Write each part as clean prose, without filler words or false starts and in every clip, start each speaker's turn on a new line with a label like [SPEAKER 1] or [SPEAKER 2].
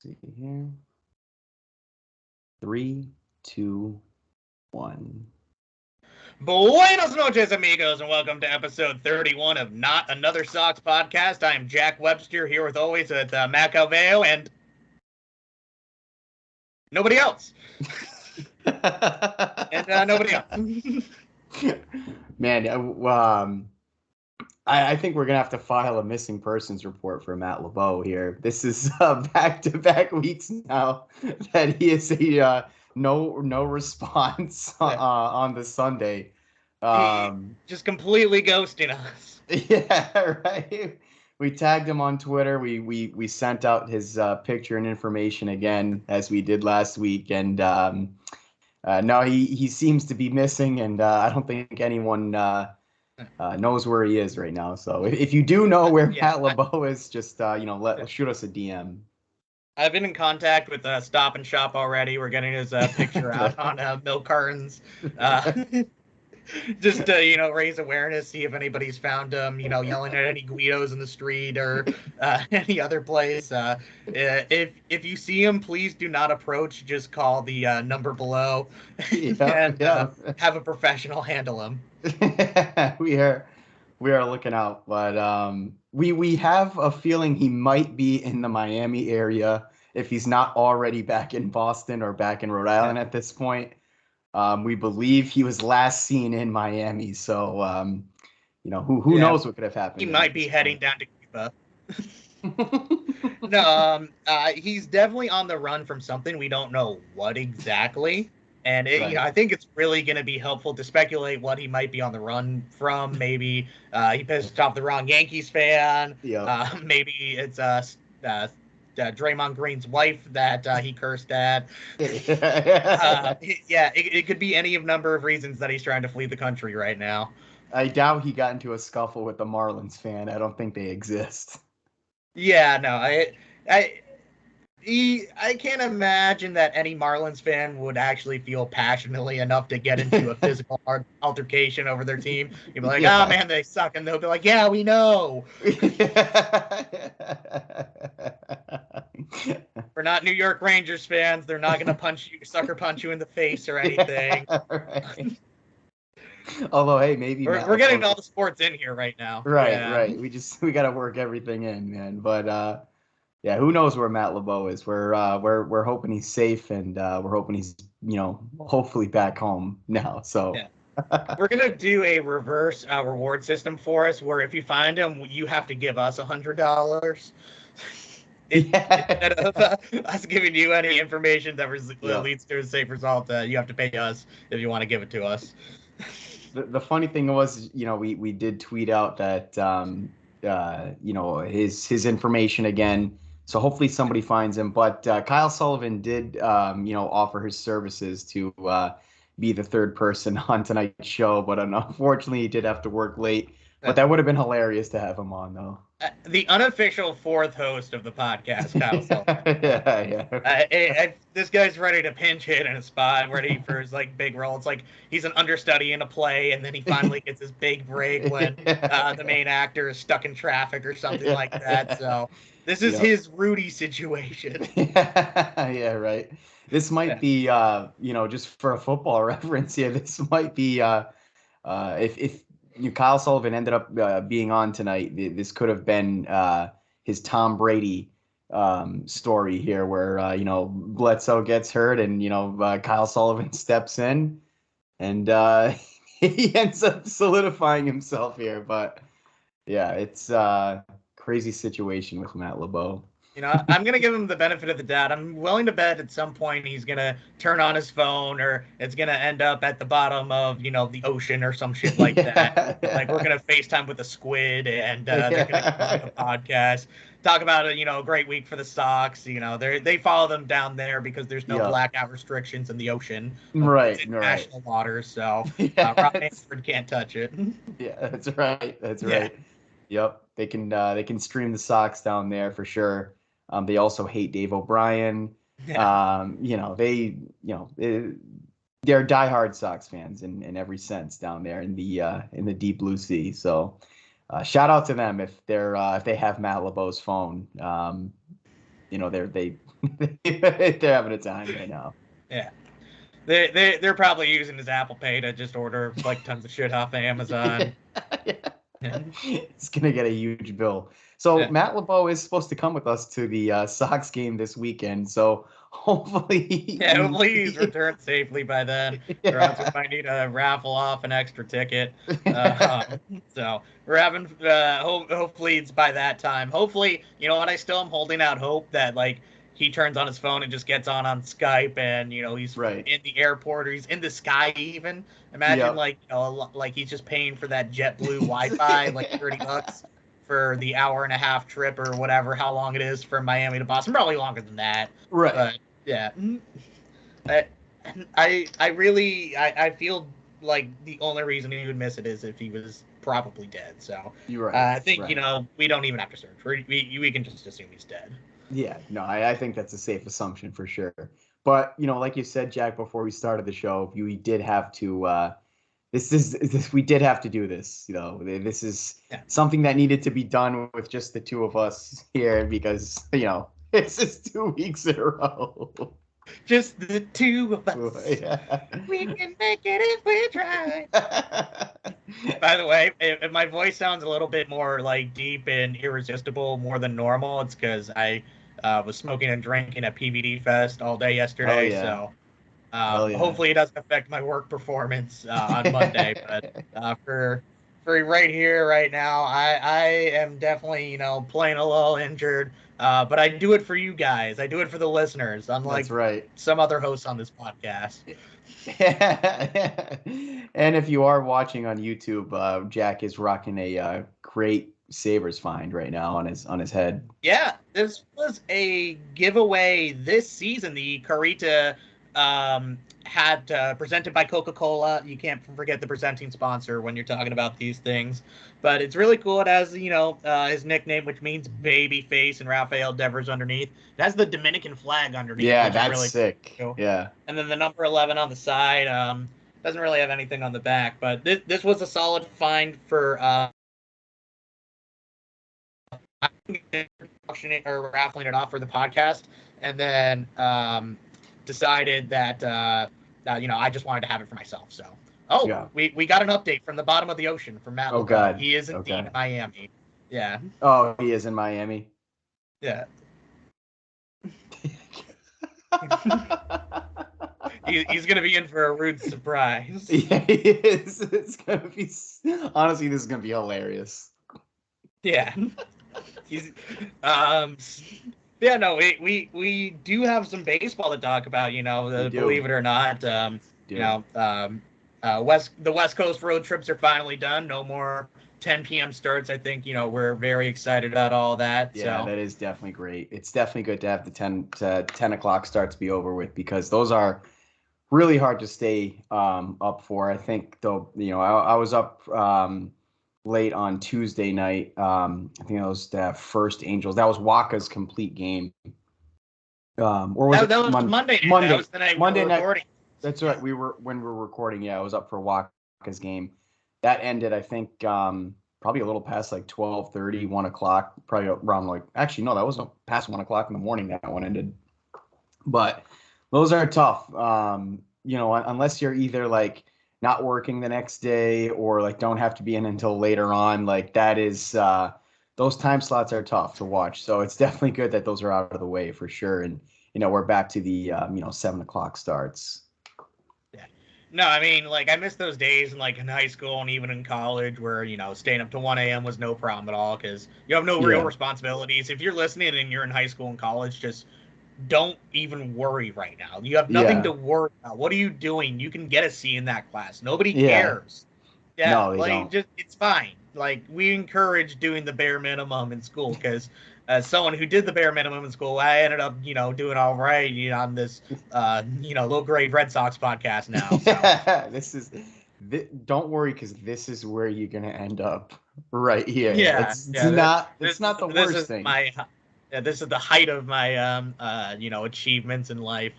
[SPEAKER 1] See here. 3, 2, 1.
[SPEAKER 2] Buenos noches, amigos, and welcome to episode 31 of Not Another Sox podcast. I am Jack Webster, here with always with Matt Galvao and nobody else. Nobody else.
[SPEAKER 1] Man, I think we're gonna have to file a missing persons report for Matt Lebeau here. This is back-to-back weeks now that he is a no response on the Sunday.
[SPEAKER 2] Just completely ghosting us.
[SPEAKER 1] Yeah, right. We tagged him on Twitter. We sent out his picture and information again as we did last week, and no, he seems to be missing, and I don't think anyone knows where he is right now. So if you do know where Matt Lebeau is, just shoot us a DM.
[SPEAKER 2] I've been in contact with Stop and Shop already. We're getting his picture out on milk cartons. Just to, raise awareness, see if anybody's found him, yelling at any Guidos in the street or any other place. If you see him, please do not approach. Just call the number below and have a professional handle him.
[SPEAKER 1] We are looking out, but we have a feeling he might be in the Miami area if he's not already back in Boston or back in Rhode Island at this point. We believe he was last seen in Miami, so who knows what could have happened.
[SPEAKER 2] He might be heading down to Cuba. No, he's definitely on the run from something. We don't know what exactly, and I think it's really going to be helpful to speculate what he might be on the run from. Maybe he pissed off the wrong Yankees fan.
[SPEAKER 1] Yep.
[SPEAKER 2] Maybe it's Draymond Green's wife that he cursed at. It could be any of number of reasons that he's trying to flee the country right now.
[SPEAKER 1] I doubt he got into a scuffle with the Marlins fan. I don't think they exist.
[SPEAKER 2] Yeah, no, I can't imagine that any Marlins fan would actually feel passionately enough to get into a physical altercation over their team. You'd be like, oh man, they suck. And they'll be like, yeah, we know. We're not New York Rangers fans. They're not going to sucker punch you in the face or anything.
[SPEAKER 1] Right. Although, hey, maybe
[SPEAKER 2] we're getting all the sports in here right now.
[SPEAKER 1] Right. We got to work everything in, man. But yeah, who knows where Matt Lebeau is? We're hoping he's safe, and we're hoping he's hopefully back home now. So
[SPEAKER 2] we're gonna do a reverse reward system for us, where if you find him, you have to give us $100 instead of us giving you any information that leads to a safe result. You have to pay us if you want to give it to us.
[SPEAKER 1] The funny thing was, we did tweet out that his information again. So hopefully somebody finds him. But Kyle Sullivan did, offer his services to be the third person on tonight's show. But unfortunately, he did have to work late. But that would have been hilarious to have him on, though.
[SPEAKER 2] The unofficial fourth host of the podcast, Kyle Sullivan.
[SPEAKER 1] Yeah.
[SPEAKER 2] This guy's ready to pinch hit in a spot, ready for his big role. It's like he's an understudy in a play, and then he finally gets his big break when the main actor is stuck in traffic or something like that. So this is his Rudy situation.
[SPEAKER 1] Yeah, right. This might be, just for a football reference here. This might be if Kyle Sullivan ended up being on tonight, this could have been his Tom Brady story here, where Bledsoe gets hurt and Kyle Sullivan steps in, and he ends up solidifying himself here. But yeah, it's a crazy situation with Matt Lebeau.
[SPEAKER 2] I'm going to give him the benefit of the doubt. I'm willing to bet at some point he's going to turn on his phone, or it's going to end up at the bottom of, the ocean or some shit like that. Like, we're going to FaceTime with a squid, and they're going to come on the podcast, talk about a great week for the Sox. They follow them down there because there's no blackout restrictions in the ocean.
[SPEAKER 1] Right.
[SPEAKER 2] It's international waters, so Rob Manfred can't touch it.
[SPEAKER 1] Yeah, that's right. Yep. They can stream the Sox down there for sure. They also hate Dave O'Brien.
[SPEAKER 2] Yeah.
[SPEAKER 1] They're diehard Sox fans in every sense down there in the deep blue sea. So shout out to them if they have Matt Lebeau's phone. They They're having a time right now.
[SPEAKER 2] Yeah. They're probably using his Apple Pay to just order like tons of shit off of Amazon.
[SPEAKER 1] It's gonna get a huge bill. So
[SPEAKER 2] Yeah.
[SPEAKER 1] Matt Lebeau is supposed to come with us to the Sox game this weekend. So hopefully,
[SPEAKER 2] Yeah, please return safely by then, or else we
[SPEAKER 1] yeah.
[SPEAKER 2] might need to raffle off an extra ticket. So we're having, hopefully it's by that time. Hopefully, you know what? I still am holding out hope that like he turns on his phone and just gets on Skype, and you know he's
[SPEAKER 1] Right.
[SPEAKER 2] in the airport or he's in the sky even. Imagine
[SPEAKER 1] Yep.
[SPEAKER 2] like like he's just paying for that JetBlue Wi-Fi, like $30 for the hour and a half trip or whatever, how long it is from Miami to Boston. Probably longer than that,
[SPEAKER 1] Right.
[SPEAKER 2] but yeah. I I really I feel like the only reason he would miss it is if he was probably dead. So
[SPEAKER 1] You're right.
[SPEAKER 2] I think
[SPEAKER 1] Right.
[SPEAKER 2] we don't even have to search. We can just assume he's dead.
[SPEAKER 1] Yeah. No, I think that's a safe assumption for sure. But like you said, Jack, before we started the show, we did have to. We did have to do this. This is something that needed to be done with just the two of us here because it's just 2 weeks in a row.
[SPEAKER 2] Just the two of us.
[SPEAKER 1] Yeah.
[SPEAKER 2] We can make it if we try. By the way, if my voice sounds a little bit more like deep and irresistible more than normal, it's because I was smoking and drinking at PVD Fest all day
[SPEAKER 1] Hell
[SPEAKER 2] yesterday.
[SPEAKER 1] yeah.
[SPEAKER 2] So
[SPEAKER 1] Hell yeah.
[SPEAKER 2] hopefully it doesn't affect my work performance on Monday. But for right here, right now, I am definitely playing a little injured. But I do it for you guys. I do it for the listeners. Unlike
[SPEAKER 1] That's right.
[SPEAKER 2] some other hosts on this podcast.
[SPEAKER 1] And if you are watching on YouTube, Jack is rocking a great Sabres find right now on his head.
[SPEAKER 2] Yeah, this was a giveaway this season. The Carita had presented by Coca-Cola. You can't forget the presenting sponsor when you're talking about these things. But it's really cool. It has, his nickname, which means baby face, and Rafael Devers underneath. It has the Dominican flag underneath.
[SPEAKER 1] Yeah,
[SPEAKER 2] which
[SPEAKER 1] that's
[SPEAKER 2] is really
[SPEAKER 1] sick.
[SPEAKER 2] cool.
[SPEAKER 1] Yeah.
[SPEAKER 2] And then the number 11 on the side. Doesn't really have anything on the back. But this was a solid find for auctioning or raffling it off for the podcast, and then decided that I just wanted to have it for myself. So
[SPEAKER 1] Yeah.
[SPEAKER 2] we got an update from the bottom of the ocean from Matt
[SPEAKER 1] Oh
[SPEAKER 2] Lebeau.
[SPEAKER 1] God.
[SPEAKER 2] He is indeed in Miami. Yeah.
[SPEAKER 1] Oh, he is in Miami.
[SPEAKER 2] Yeah. He's gonna be in for a rude surprise.
[SPEAKER 1] Yeah, he is. It's gonna be honestly, this is gonna be hilarious.
[SPEAKER 2] Yeah. He's yeah, no, we do have some baseball to talk about, believe it or not. The West Coast road trips are finally done. No more 10 p.m. starts. I think, we're very excited about all that.
[SPEAKER 1] Yeah,
[SPEAKER 2] so.
[SPEAKER 1] that is definitely great. It's definitely good to have the 10 o'clock starts be over with because those are really hard to stay up for. I think though, I was up late on Tuesday night. I think it was the first Angels. That was Waka's complete game. Or was
[SPEAKER 2] that was Monday?
[SPEAKER 1] Monday.
[SPEAKER 2] That was the night
[SPEAKER 1] Monday
[SPEAKER 2] we were recording.
[SPEAKER 1] That's right. When we were recording. Yeah, I was up for Waka's game. That ended, I think, probably a little past like 12:30, 1 o'clock. Probably around actually no, that wasn't past 1 o'clock in the morning. That one ended. But those are tough. Unless you're either like not working the next day or like don't have to be in until later on. Like that is those time slots are tough to watch. So it's definitely good that those are out of the way for sure. And we're back to the 7 o'clock starts.
[SPEAKER 2] Yeah. No, I mean, I miss those days in high school and even in college where, staying up to 1 a.m. was no problem at all because you have no real responsibilities. If you're listening and you're in high school and college, just don't even worry right now. You have nothing to worry about. What are you doing? You can get a C in that class. Nobody cares. Yeah,
[SPEAKER 1] no, they don't.
[SPEAKER 2] It's fine. We encourage doing the bare minimum in school because as someone who did the bare minimum in school, I ended up, doing all right, on this, low grade Red Sox podcast now. So.
[SPEAKER 1] Don't worry because this is where you're gonna end up right here.
[SPEAKER 2] Yeah,
[SPEAKER 1] it's not the worst thing.
[SPEAKER 2] This is the height of my achievements in life.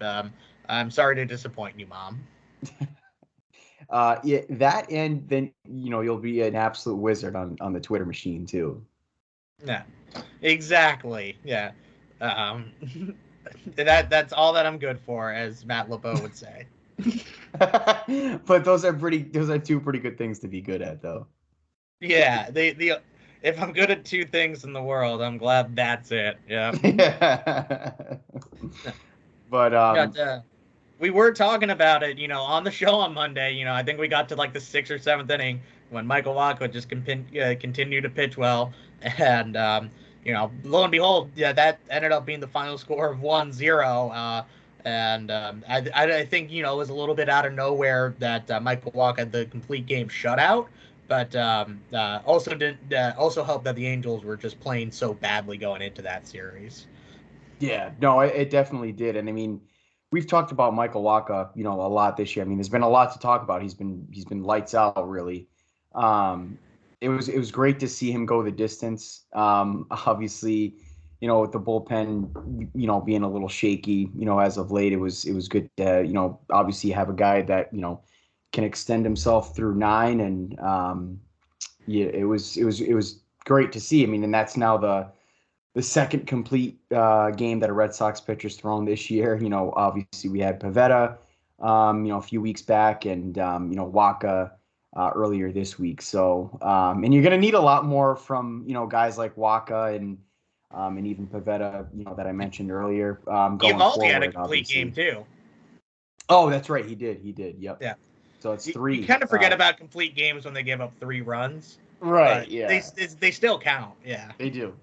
[SPEAKER 2] I'm sorry to disappoint you, Mom.
[SPEAKER 1] Yeah, that and then you'll be an absolute wizard on the Twitter machine too.
[SPEAKER 2] Yeah, exactly. Yeah. That's all that I'm good for, as Matt Lebeau would say.
[SPEAKER 1] But those are two pretty good things to be good at, though.
[SPEAKER 2] Yeah, if I'm good at two things in the world, I'm glad that's it. Yeah.
[SPEAKER 1] But
[SPEAKER 2] we were talking about it, on the show on Monday. I think we got to like the 6th or 7th inning when Michael Wacha just continued to pitch well, and lo and behold, yeah, that ended up being the final score of 1-0. I think it was a little bit out of nowhere that Michael Wacha had the complete game shutout, but also helped that the Angels were just playing so badly going into that series.
[SPEAKER 1] Yeah, no, it definitely did. And I mean, we've talked about Michael Wacha, a lot this year. I mean, there's been a lot to talk about. He's been lights out, really. It was great to see him go the distance. Obviously, with the bullpen, being a little shaky, as of late, it was good to, obviously have a guy that, can extend himself through 9. And yeah, it was great to see. I mean, and that's now the second complete game that a Red Sox pitcher's thrown this year. Obviously we had Pivetta, a few weeks back, and Wacha earlier this week. So, and you're going to need a lot more from guys like Wacha and even Pivetta, that I mentioned earlier. Going
[SPEAKER 2] Eovaldi
[SPEAKER 1] forward,
[SPEAKER 2] had a complete
[SPEAKER 1] obviously.
[SPEAKER 2] game too.
[SPEAKER 1] Oh, that's right. He did. Yep.
[SPEAKER 2] Yeah.
[SPEAKER 1] So it's 3.
[SPEAKER 2] You kind of forget about complete games when they give up 3 runs.
[SPEAKER 1] Right. Yeah.
[SPEAKER 2] They still count. Yeah.
[SPEAKER 1] They do.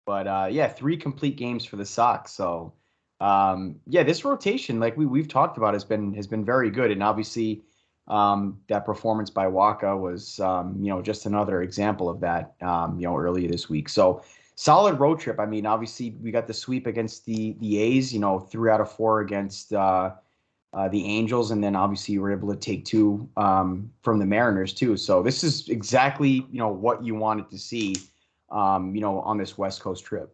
[SPEAKER 1] But yeah, 3 complete games for the Sox. So yeah, this rotation, like we've talked about, has been very good. And obviously, that performance by Wacha was just another example of that. Earlier this week. So solid road trip. I mean, obviously we got the sweep against the A's. 3 out of 4 against the Angels, and then obviously you were able to take 2 from the Mariners too. So this is exactly what you wanted to see. On this West Coast trip.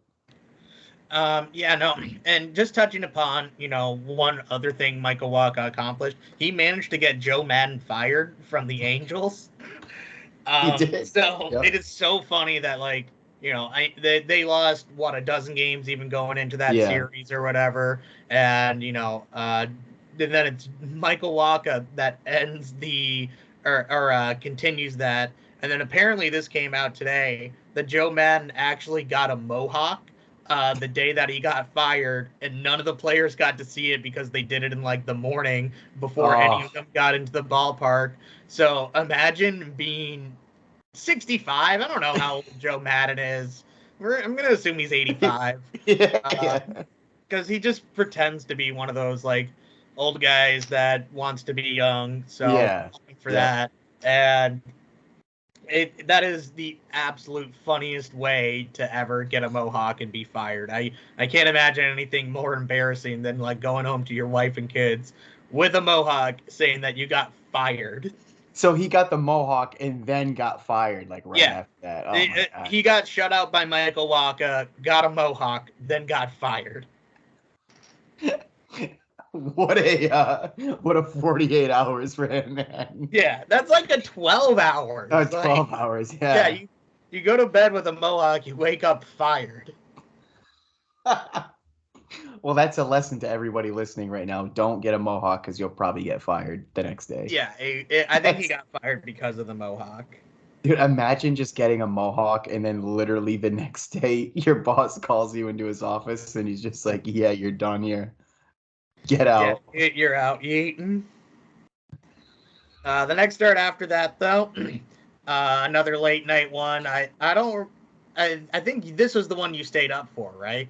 [SPEAKER 2] Yeah, no, and just touching upon, one other thing Michael Wacha accomplished, he managed to get Joe Maddon fired from the Angels.
[SPEAKER 1] He did.
[SPEAKER 2] So
[SPEAKER 1] Yep.
[SPEAKER 2] It is so funny that they lost a dozen games even going into that series or whatever, and then it's Michael Wacha that ends or continues that. And then apparently this came out today that Joe Maddon actually got a mohawk the day that he got fired, and none of the players got to see it because they did it in like the morning before any of them got into the ballpark. So imagine being 65. I don't know how old Joe Maddon is. I'm going to assume he's 85.
[SPEAKER 1] Yeah.
[SPEAKER 2] Because he just pretends to be one of those like old guys that wants to be young. So for that. And that is the absolute funniest way to ever get a mohawk and be fired. I can't imagine anything more embarrassing than like going home to your wife and kids with a mohawk saying that you got fired.
[SPEAKER 1] So he got the mohawk and then got fired after that. Oh my God.
[SPEAKER 2] He got shut out by Michael Wacha, got a mohawk, then got fired.
[SPEAKER 1] What a 48 hours for him, man.
[SPEAKER 2] Yeah, that's like a 12 hours.
[SPEAKER 1] 12 hours, yeah.
[SPEAKER 2] Yeah, you go to bed with a mohawk, you wake up fired.
[SPEAKER 1] Well, that's a lesson to everybody listening right now. Don't get a mohawk because you'll probably get fired the next day.
[SPEAKER 2] Yeah, I think he got fired because of the mohawk.
[SPEAKER 1] Dude, imagine just getting a mohawk and then literally the next day your boss calls you into his office and he's just like, yeah, you're done here. Get out.
[SPEAKER 2] Yeah, you're out, Yeaton. The next start after that, though, another late night one. I think this was the one you stayed up for, right?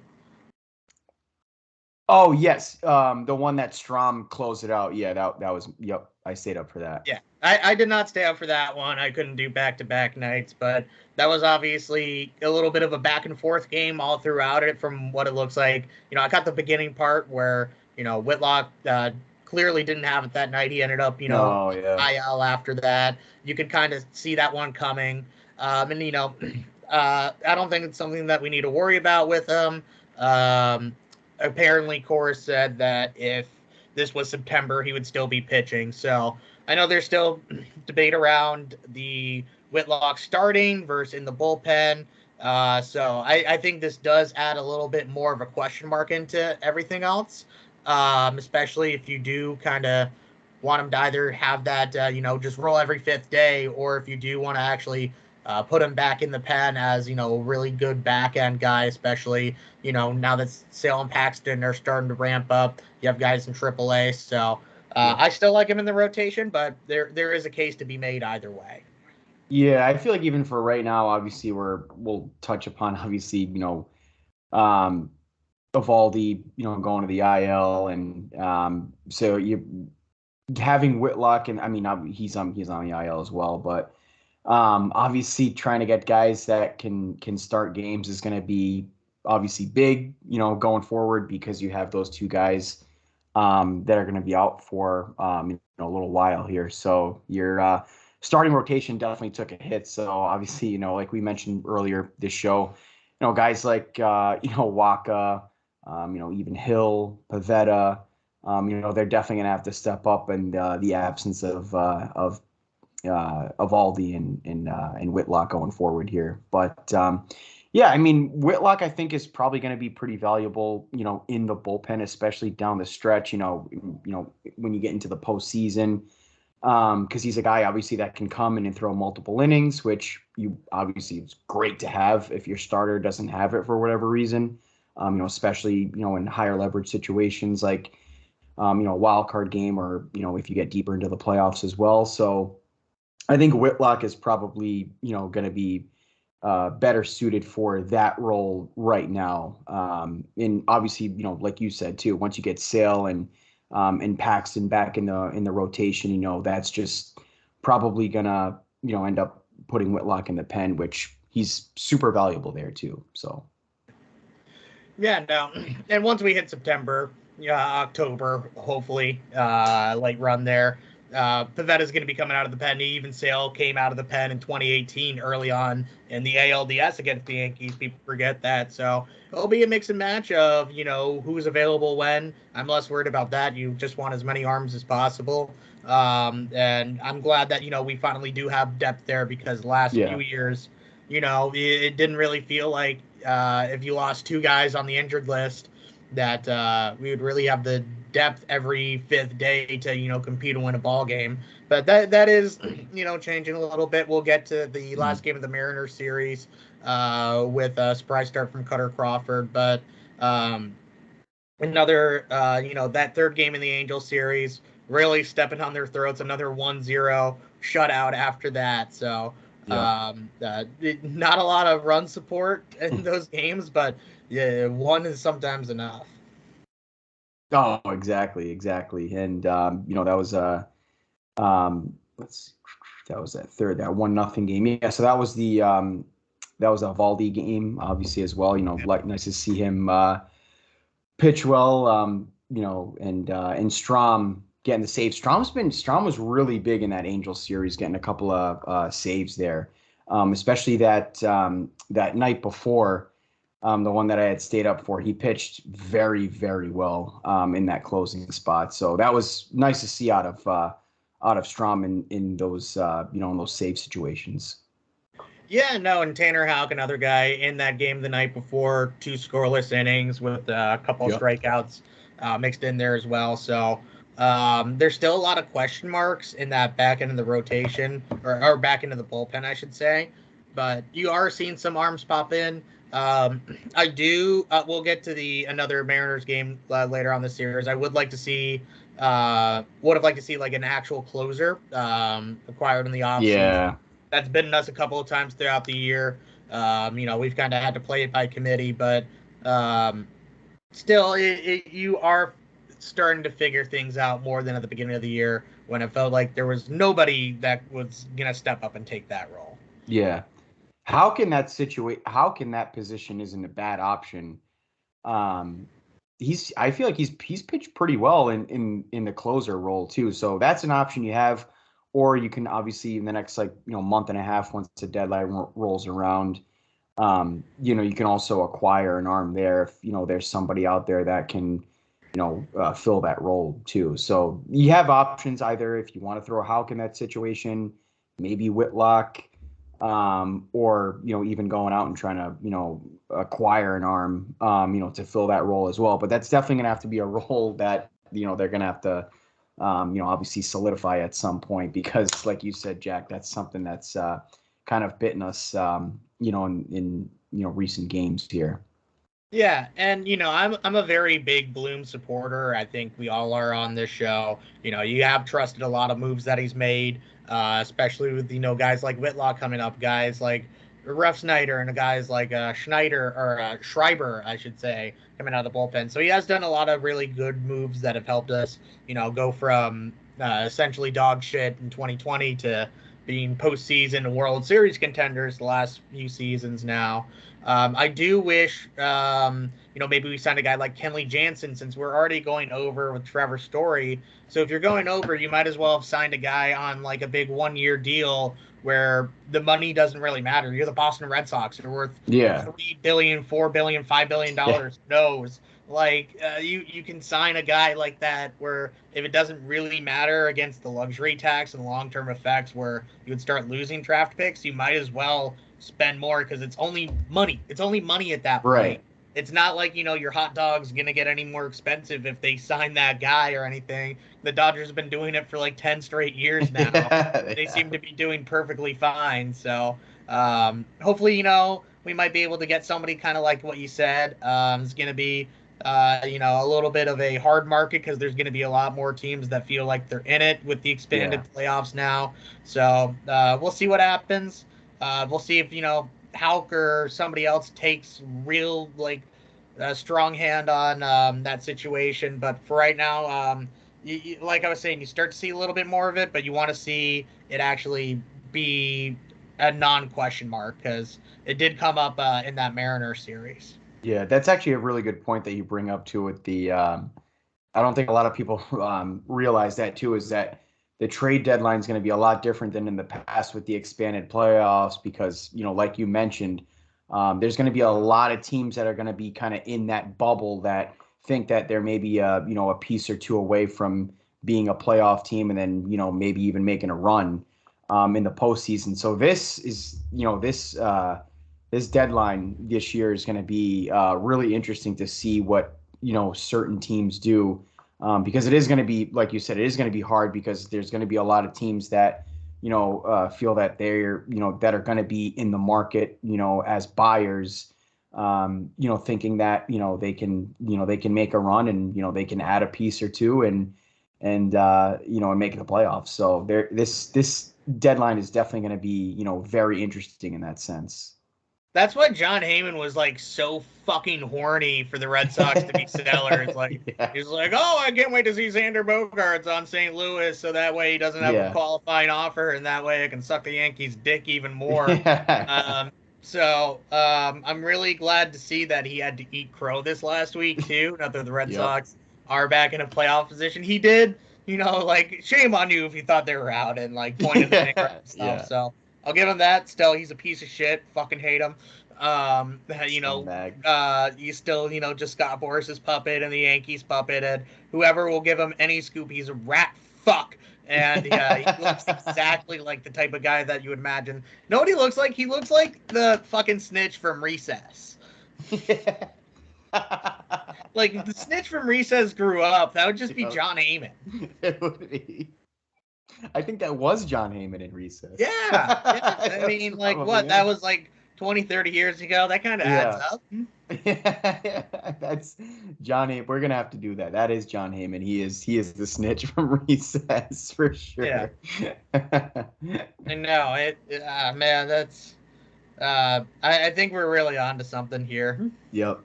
[SPEAKER 1] Oh yes, the one that Strom closed it out. Yeah, that was. Yep, I stayed up for that.
[SPEAKER 2] Yeah, I did not stay up for that one. I couldn't do back-to-back nights, but that was obviously a little bit of a back and forth game all throughout it. From what it looks like, I got the beginning part where Whitlock clearly didn't have it that night. He ended up IL after that. You could kind of see that one coming, and I don't think it's something that we need to worry about with him. Apparently, Coris said that if this was September, he would still be pitching. So I know there's still debate around the Whitlock starting versus in the bullpen. So I think this does add a little bit more of a question mark into everything else, especially if you do kind of want him to either have that, just roll every fifth day, or if you do want to actually put him back in the pen as, a really good back end guy, especially, now that Sale and Paxton are starting to ramp up. You have guys in AAA. So I still like him in the rotation, but there is a case to be made either way.
[SPEAKER 1] Yeah, I feel like even for right now, obviously we'll touch upon obviously, um Evaldi, going to the IL, and so you having Whitlock, and I mean he's on the IL as well, but obviously trying to get guys that can start games is going to be obviously big, going forward, because you have those two guys that are going to be out for a little while here. So your starting rotation definitely took a hit. So obviously, like we mentioned earlier this show, guys like Waka, even Hill, Pavetta, they're definitely going to have to step up in the absence of Aldi and Whitlock going forward here. But yeah, I mean, Whitlock I think is probably going to be pretty valuable, in the bullpen, especially down the stretch. When you get into the postseason, because he's a guy obviously that can come in and throw multiple innings, which you obviously it's great to have if your starter doesn't have it for whatever reason. Especially in higher leverage situations like wild card game, or if you get deeper into the playoffs as well. So I think Whitlock is probably, going to be better suited for that role right now. And obviously, like you said too, once you get Sale and Paxton back in the rotation, that's just probably gonna, end up putting Whitlock in the pen, which he's super valuable there too. So.
[SPEAKER 2] Yeah, no. And once we hit September, October, hopefully, late run there, Pavetta's going to be coming out of the pen. Even Sale came out of the pen in 2018 early on in the ALDS against the Yankees. People forget that. So it'll be a mix and match of, who's available when. I'm less worried about that. You just want as many arms as possible. And I'm glad that, we finally do have depth there, because the last few years, it didn't really feel like if you lost two guys on the injured list, that we would really have the depth every fifth day to compete and win a ball game. But that is changing a little bit. We'll get to the last game of the Mariners series with a surprise start from Cutter Crawford, but another that third game in the Angels series really stepping on their throats. Another 1-0 shutout after that. So not a lot of run support in those games, but yeah, one is sometimes enough.
[SPEAKER 1] Oh, exactly. And that was let's see, that was that 1-0 game. Yeah, so that was that was a Valdi game, obviously, as well. Like nice to see him pitch well. And Strom getting the save. Strom was really big in that Angels series, getting a couple of saves there, especially that night before. The one that I had stayed up for, he pitched very, very well in that closing spot. So that was nice to see out of Strom in those in those save situations.
[SPEAKER 2] Yeah, no, and Tanner Houck, another guy in that game the night before, 2 scoreless innings with a couple of strikeouts mixed in there as well. So there's still a lot of question marks in that back end of the rotation, or back into the bullpen, I should say. But you are seeing some arms pop in. I do. We'll get to another Mariners game later on this series. I would like to see. Would have liked to see like an actual closer acquired in the offseason.
[SPEAKER 1] Yeah.
[SPEAKER 2] That's bitten us a couple of times throughout the year. We've kind of had to play it by committee, but still, you are starting to figure things out more than at the beginning of the year, when it felt like there was nobody that was gonna step up and take that role.
[SPEAKER 1] Yeah. How can that position isn't a bad option? I feel like he's pitched pretty well in the closer role too. So that's an option you have, or you can obviously in the next month and a half, once the deadline rolls around, you can also acquire an arm there if there's somebody out there that can fill that role too. So you have options either if you want to throw Houck in that situation, maybe Whitlock. or even going out and trying to acquire an arm to fill that role as well. But that's definitely going to have to be a role that they're going to have to obviously solidify at some point, because like you said, Jack, that's something that's kind of bitten us in recent games here.
[SPEAKER 2] Yeah, and I'm a very big Bloom supporter. I think we all are on this show. You have trusted a lot of moves that he's made, especially with guys like Whitlock coming up, guys like Ref Snyder, and guys like Schneider or Schreiber, I should say, coming out of the bullpen. So he has done a lot of really good moves that have helped us, go from essentially dog shit in 2020 to being postseason World Series contenders the last few seasons now. I do wish, maybe we signed a guy like Kenley Jansen, since we're already going over with Trevor Story. So if you're going over, you might as well have signed a guy on like a big 1-year deal where the money doesn't really matter. You're the Boston Red Sox. You're worth $3 billion, $4 billion, $5 billion. Knows. Like you can sign a guy like that where if it doesn't really matter against the luxury tax and long-term effects where you would start losing draft picks, you might as well spend more because it's only money. It's only money at that point.
[SPEAKER 1] Right.
[SPEAKER 2] It's not like, your hot dog's going to get any more expensive if they sign that guy or anything. The Dodgers have been doing it for like 10 straight years now. They seem to be doing perfectly fine. So hopefully, we might be able to get somebody kind of like what you said. It's going to be, a little bit of a hard market because there's going to be a lot more teams that feel like they're in it with the expanded playoffs now. So we'll see what happens. We'll see if, Houck or somebody else takes real, strong hand on that situation. But for right now, like I was saying, you start to see a little bit more of it, but you want to see it actually be a non-question mark because it did come up in that Mariner series.
[SPEAKER 1] Yeah, that's actually a really good point that you bring up too with the I don't think a lot of people realize that too, is that the trade deadline is going to be a lot different than in the past with the expanded playoffs because, like you mentioned, there's going to be a lot of teams that are going to be kind of in that bubble that think that they're maybe a piece or two away from being a playoff team and then, maybe even making a run in the postseason. So this is, this deadline this year is going to be really interesting to see what certain teams do, because it is going to be, like you said, it is going to be hard because there's going to be a lot of teams that feel that they're that are going to be in the market as buyers, thinking that they can make a run and they can add a piece or two and make the playoffs. So this deadline is definitely going to be very interesting in that sense.
[SPEAKER 2] That's why John Heyman was like so fucking horny for the Red Sox to be sellers. Like he's like, oh, I can't wait to see Xander Bogaerts on St. Louis, so that way he doesn't have a qualifying offer, and that way I can suck the Yankees' dick even more. I'm really glad to see that he had to eat crow this last week too. Not that the Red Sox are back in a playoff position. He did, shame on you if you thought they were out and like pointed the finger at himself. So. I'll give him that. Still, he's a piece of shit. Fucking hate him. He's still, just Scott Boris's puppet and the Yankees puppet, and whoever will give him any scoop, he's a rat fuck. And he looks exactly like the type of guy that you would imagine. You know what he looks like? He looks like the fucking snitch from Recess. Like, if the snitch from Recess grew up, that would just be John Heyman.
[SPEAKER 1] It would be. I think that was John Heyman in Recess.
[SPEAKER 2] Yeah. I mean, like, what? That was like 20, 30 years ago. That kind of adds up.
[SPEAKER 1] Yeah, that's John Heyman. We're gonna have to do that. That is John Heyman. He is the snitch from Recess for sure.
[SPEAKER 2] Yeah. I know. Man, that's. I think we're really onto something here.
[SPEAKER 1] Yep.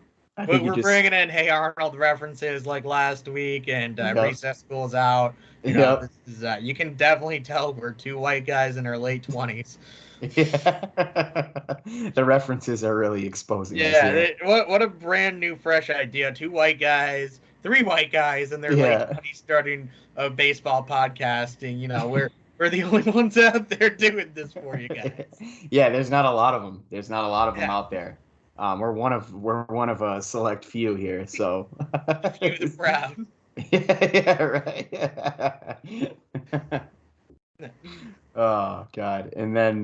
[SPEAKER 2] We're bringing in Hey Arnold references like last week, and Recess School's out. This is, you can definitely tell we're two white guys in our late 20s.
[SPEAKER 1] Yeah. The references are really exposing us.
[SPEAKER 2] Yeah, what a brand new, fresh idea. Three white guys in their late 20s starting a baseball podcast, and we're the only ones out there doing this for you guys.
[SPEAKER 1] Yeah, there's not a lot of them. There's not a lot of them out there. We're one of a select few here, so
[SPEAKER 2] few the proud.
[SPEAKER 1] Yeah, right. Oh God, and then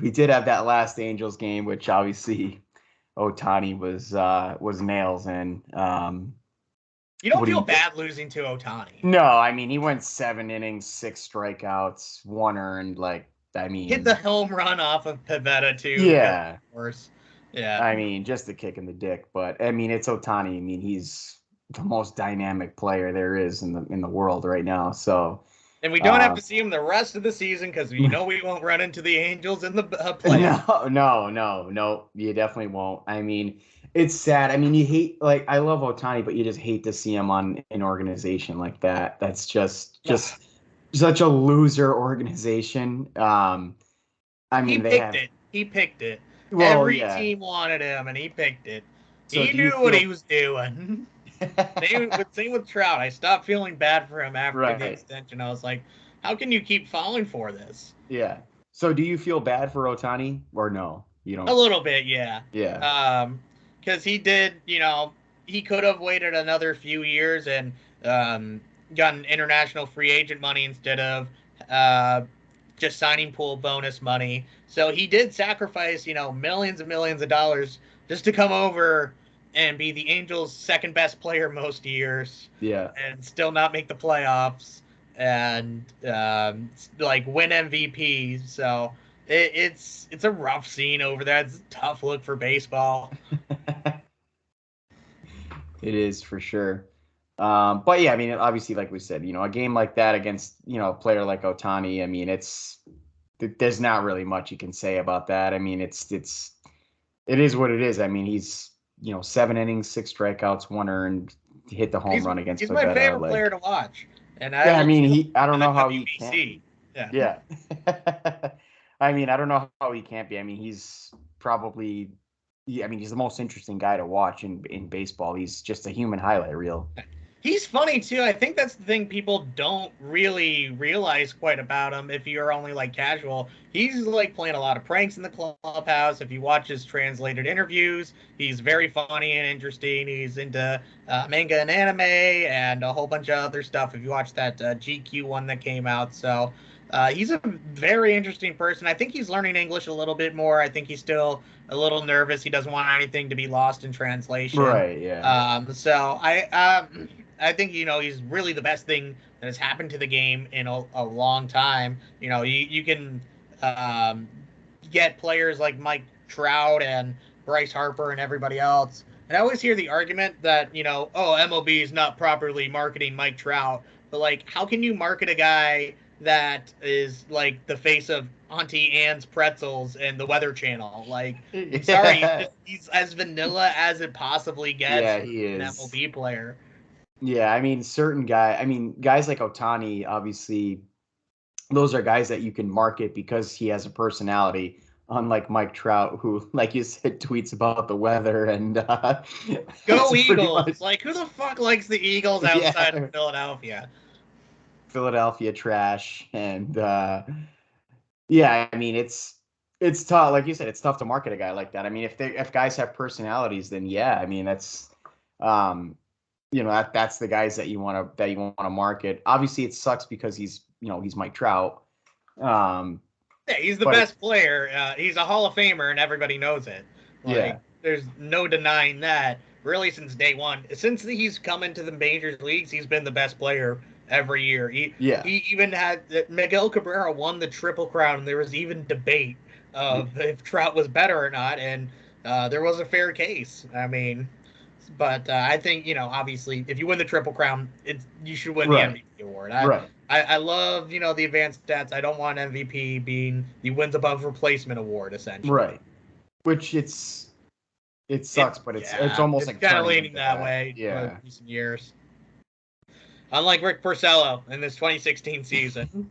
[SPEAKER 1] we did have that last Angels game, which obviously Ohtani was nails in.
[SPEAKER 2] You don't
[SPEAKER 1] What do
[SPEAKER 2] feel
[SPEAKER 1] you think?
[SPEAKER 2] bad losing to Ohtani.
[SPEAKER 1] No, I mean he went 7 innings, 6 strikeouts, 1 earned. Like, I
[SPEAKER 2] Hit the
[SPEAKER 1] mean,
[SPEAKER 2] home run off of Pivetta too. Good
[SPEAKER 1] yeah.
[SPEAKER 2] course. Yeah.
[SPEAKER 1] I mean, just a kick in the dick, but I mean it's Ohtani. I mean he's the most dynamic player there is in the world right now. So
[SPEAKER 2] And we don't have
[SPEAKER 1] uh,
[SPEAKER 2] to see him the rest of the season because we know we won't run into the Angels in the playoffs.
[SPEAKER 1] no, you definitely won't. I mean, it's sad. I mean, you hate like I love Otani, but you just hate to see him on an organization like that. That's just such a loser organization. I
[SPEAKER 2] He
[SPEAKER 1] mean, they
[SPEAKER 2] picked
[SPEAKER 1] have
[SPEAKER 2] it. He picked it.
[SPEAKER 1] well,
[SPEAKER 2] Every
[SPEAKER 1] yeah.
[SPEAKER 2] team wanted him, and he picked it.
[SPEAKER 1] So
[SPEAKER 2] He
[SPEAKER 1] do you
[SPEAKER 2] knew what he
[SPEAKER 1] feel
[SPEAKER 2] was doing. Same with Trout. I stopped feeling bad for him after the
[SPEAKER 1] right?
[SPEAKER 2] extension. I was like, how can you keep falling for this?
[SPEAKER 1] Yeah. So do you feel bad for Otani or no? You
[SPEAKER 2] A
[SPEAKER 1] don't.
[SPEAKER 2] little bit, yeah.
[SPEAKER 1] Yeah.
[SPEAKER 2] Because he did, he could have waited another few years and um, gotten international free agent money instead of uh, just signing pool bonus money. So he did sacrifice, millions and millions of dollars just to come over and be the Angels' second best player most years
[SPEAKER 1] Yeah.
[SPEAKER 2] and still not make the playoffs and like win MVP. So it's a rough scene over there. It's a tough look for baseball.
[SPEAKER 1] It is for sure. But yeah, I mean, obviously, like we said, a game like that against, a player like Otani, I mean, there's not really much you can say about that. I mean, it is what it is. I mean, he's, 7 innings, 6 strikeouts, 1 earned, hit the home
[SPEAKER 2] He's
[SPEAKER 1] run against
[SPEAKER 2] he's my
[SPEAKER 1] Pivetta.
[SPEAKER 2] favorite player
[SPEAKER 1] Like,
[SPEAKER 2] to watch, and I
[SPEAKER 1] yeah, I
[SPEAKER 2] will
[SPEAKER 1] mean,
[SPEAKER 2] tell
[SPEAKER 1] I don't
[SPEAKER 2] you the
[SPEAKER 1] know how he can't
[SPEAKER 2] WBC.
[SPEAKER 1] be.
[SPEAKER 2] Yeah.
[SPEAKER 1] Yeah. I mean, I don't know how he can't be. I mean, he's probably, I mean, he's the most interesting guy to watch in baseball. He's just a human highlight reel.
[SPEAKER 2] He's funny too. I think that's the thing people don't really realize quite about him if you're only like casual. He's like playing a lot of pranks in the clubhouse. If you watch his translated interviews, he's very funny and interesting. He's into manga and anime and a whole bunch of other stuff. If you watch that GQ one that came out, so he's a very interesting person. I think he's learning English a little bit more. I think he's still a little nervous. He doesn't want anything to be lost in translation.
[SPEAKER 1] Right, yeah.
[SPEAKER 2] So I think he's really the best thing that has happened to the game in a long time. You can um, get players like Mike Trout and Bryce Harper and everybody else. And I always hear the argument that oh, MLB is not properly marketing Mike Trout, but like, how can you market a guy that is like the face of Auntie Anne's Pretzels and the Weather Channel? Like, I'm sorry,
[SPEAKER 1] Yeah.
[SPEAKER 2] he's as vanilla as it possibly gets
[SPEAKER 1] Yeah,
[SPEAKER 2] for
[SPEAKER 1] he
[SPEAKER 2] an
[SPEAKER 1] is.
[SPEAKER 2] MLB player.
[SPEAKER 1] Yeah, I mean, guys like Otani, obviously, those are guys that you can market because he has a personality, unlike Mike Trout, who, like you said, tweets about the weather and
[SPEAKER 2] Go
[SPEAKER 1] that's pretty much,
[SPEAKER 2] Eagles! Like, who the fuck likes the Eagles outside of
[SPEAKER 1] yeah,
[SPEAKER 2] Philadelphia?
[SPEAKER 1] Philadelphia trash. And yeah, I mean, it's tough. Like you said, it's tough to market a guy like that. I mean, if guys have personalities, then yeah, I mean, um, that's the guys that you want to market. Obviously, it sucks because he's Mike Trout. Um,
[SPEAKER 2] Yeah, he's the
[SPEAKER 1] but it,
[SPEAKER 2] best player. He's a Hall of Famer, and everybody knows it. Like,
[SPEAKER 1] yeah,
[SPEAKER 2] there's no denying that. Really, since day one, since he's come into the major leagues, he's been the best player every year. He
[SPEAKER 1] yeah,
[SPEAKER 2] he even had Miguel Cabrera won the Triple Crown, and there was even debate of if Trout was better or not, and there was a fair case. I mean, but I think obviously, if you win the Triple Crown, you should win the
[SPEAKER 1] right,
[SPEAKER 2] MVP award.
[SPEAKER 1] right,
[SPEAKER 2] I love the advanced stats. I don't want MVP being the wins above replacement award essentially.
[SPEAKER 1] right. Which it
[SPEAKER 2] It
[SPEAKER 1] sucks, but it's
[SPEAKER 2] Yeah,
[SPEAKER 1] almost
[SPEAKER 2] it's
[SPEAKER 1] like
[SPEAKER 2] kind of
[SPEAKER 1] turning
[SPEAKER 2] leaning
[SPEAKER 1] into
[SPEAKER 2] that
[SPEAKER 1] that.
[SPEAKER 2] way
[SPEAKER 1] Yeah,
[SPEAKER 2] recent years. Unlike Rick Porcello in this 2016 season,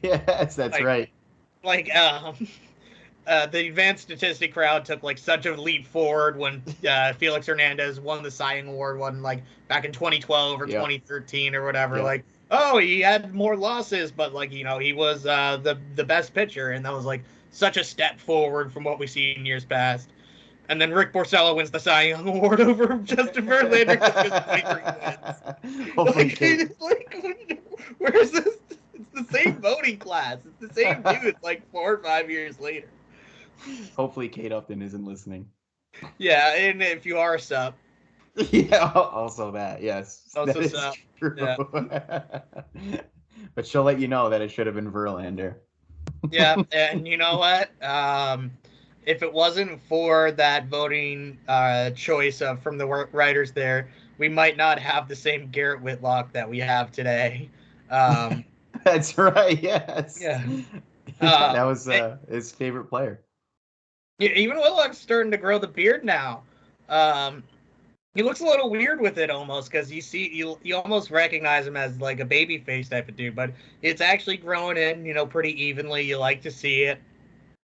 [SPEAKER 1] yes, that's
[SPEAKER 2] like
[SPEAKER 1] right.
[SPEAKER 2] like the advanced statistic crowd took like such a leap forward when Felix Hernandez won the Cy Young Award, one like back in 2012 or
[SPEAKER 1] Yep,
[SPEAKER 2] 2013 or whatever.
[SPEAKER 1] yep.
[SPEAKER 2] Like, oh, he had more losses, but like he was the best pitcher, and that was like such a step forward from what we see in years past. And then Rick Porcello wins the Cy Young Award over Justin Verlander just because 23 wins.
[SPEAKER 1] Hopefully,
[SPEAKER 2] Like, where's this? It's the same voting class. It's the same dude. Like 4 or 5 years later.
[SPEAKER 1] Hopefully Kate Upton isn't listening.
[SPEAKER 2] Yeah, and if you are, sup.
[SPEAKER 1] Yeah, also that, yes.
[SPEAKER 2] Also
[SPEAKER 1] That is
[SPEAKER 2] sup.
[SPEAKER 1] true.
[SPEAKER 2] Yeah.
[SPEAKER 1] But she'll let you know that it should have been Verlander.
[SPEAKER 2] Yeah, and you know what? If it wasn't for that voting choice from the writers there, we might not have the same Garrett Whitlock that we have today. Um,
[SPEAKER 1] That's right, yes.
[SPEAKER 2] yeah.
[SPEAKER 1] Yeah, that was
[SPEAKER 2] It,
[SPEAKER 1] his favorite player.
[SPEAKER 2] even Whitlock's starting to grow the beard now. Um, he looks a little weird with it almost because you almost recognize him as like a baby face type of dude, but it's actually growing in, pretty evenly. You like to see it.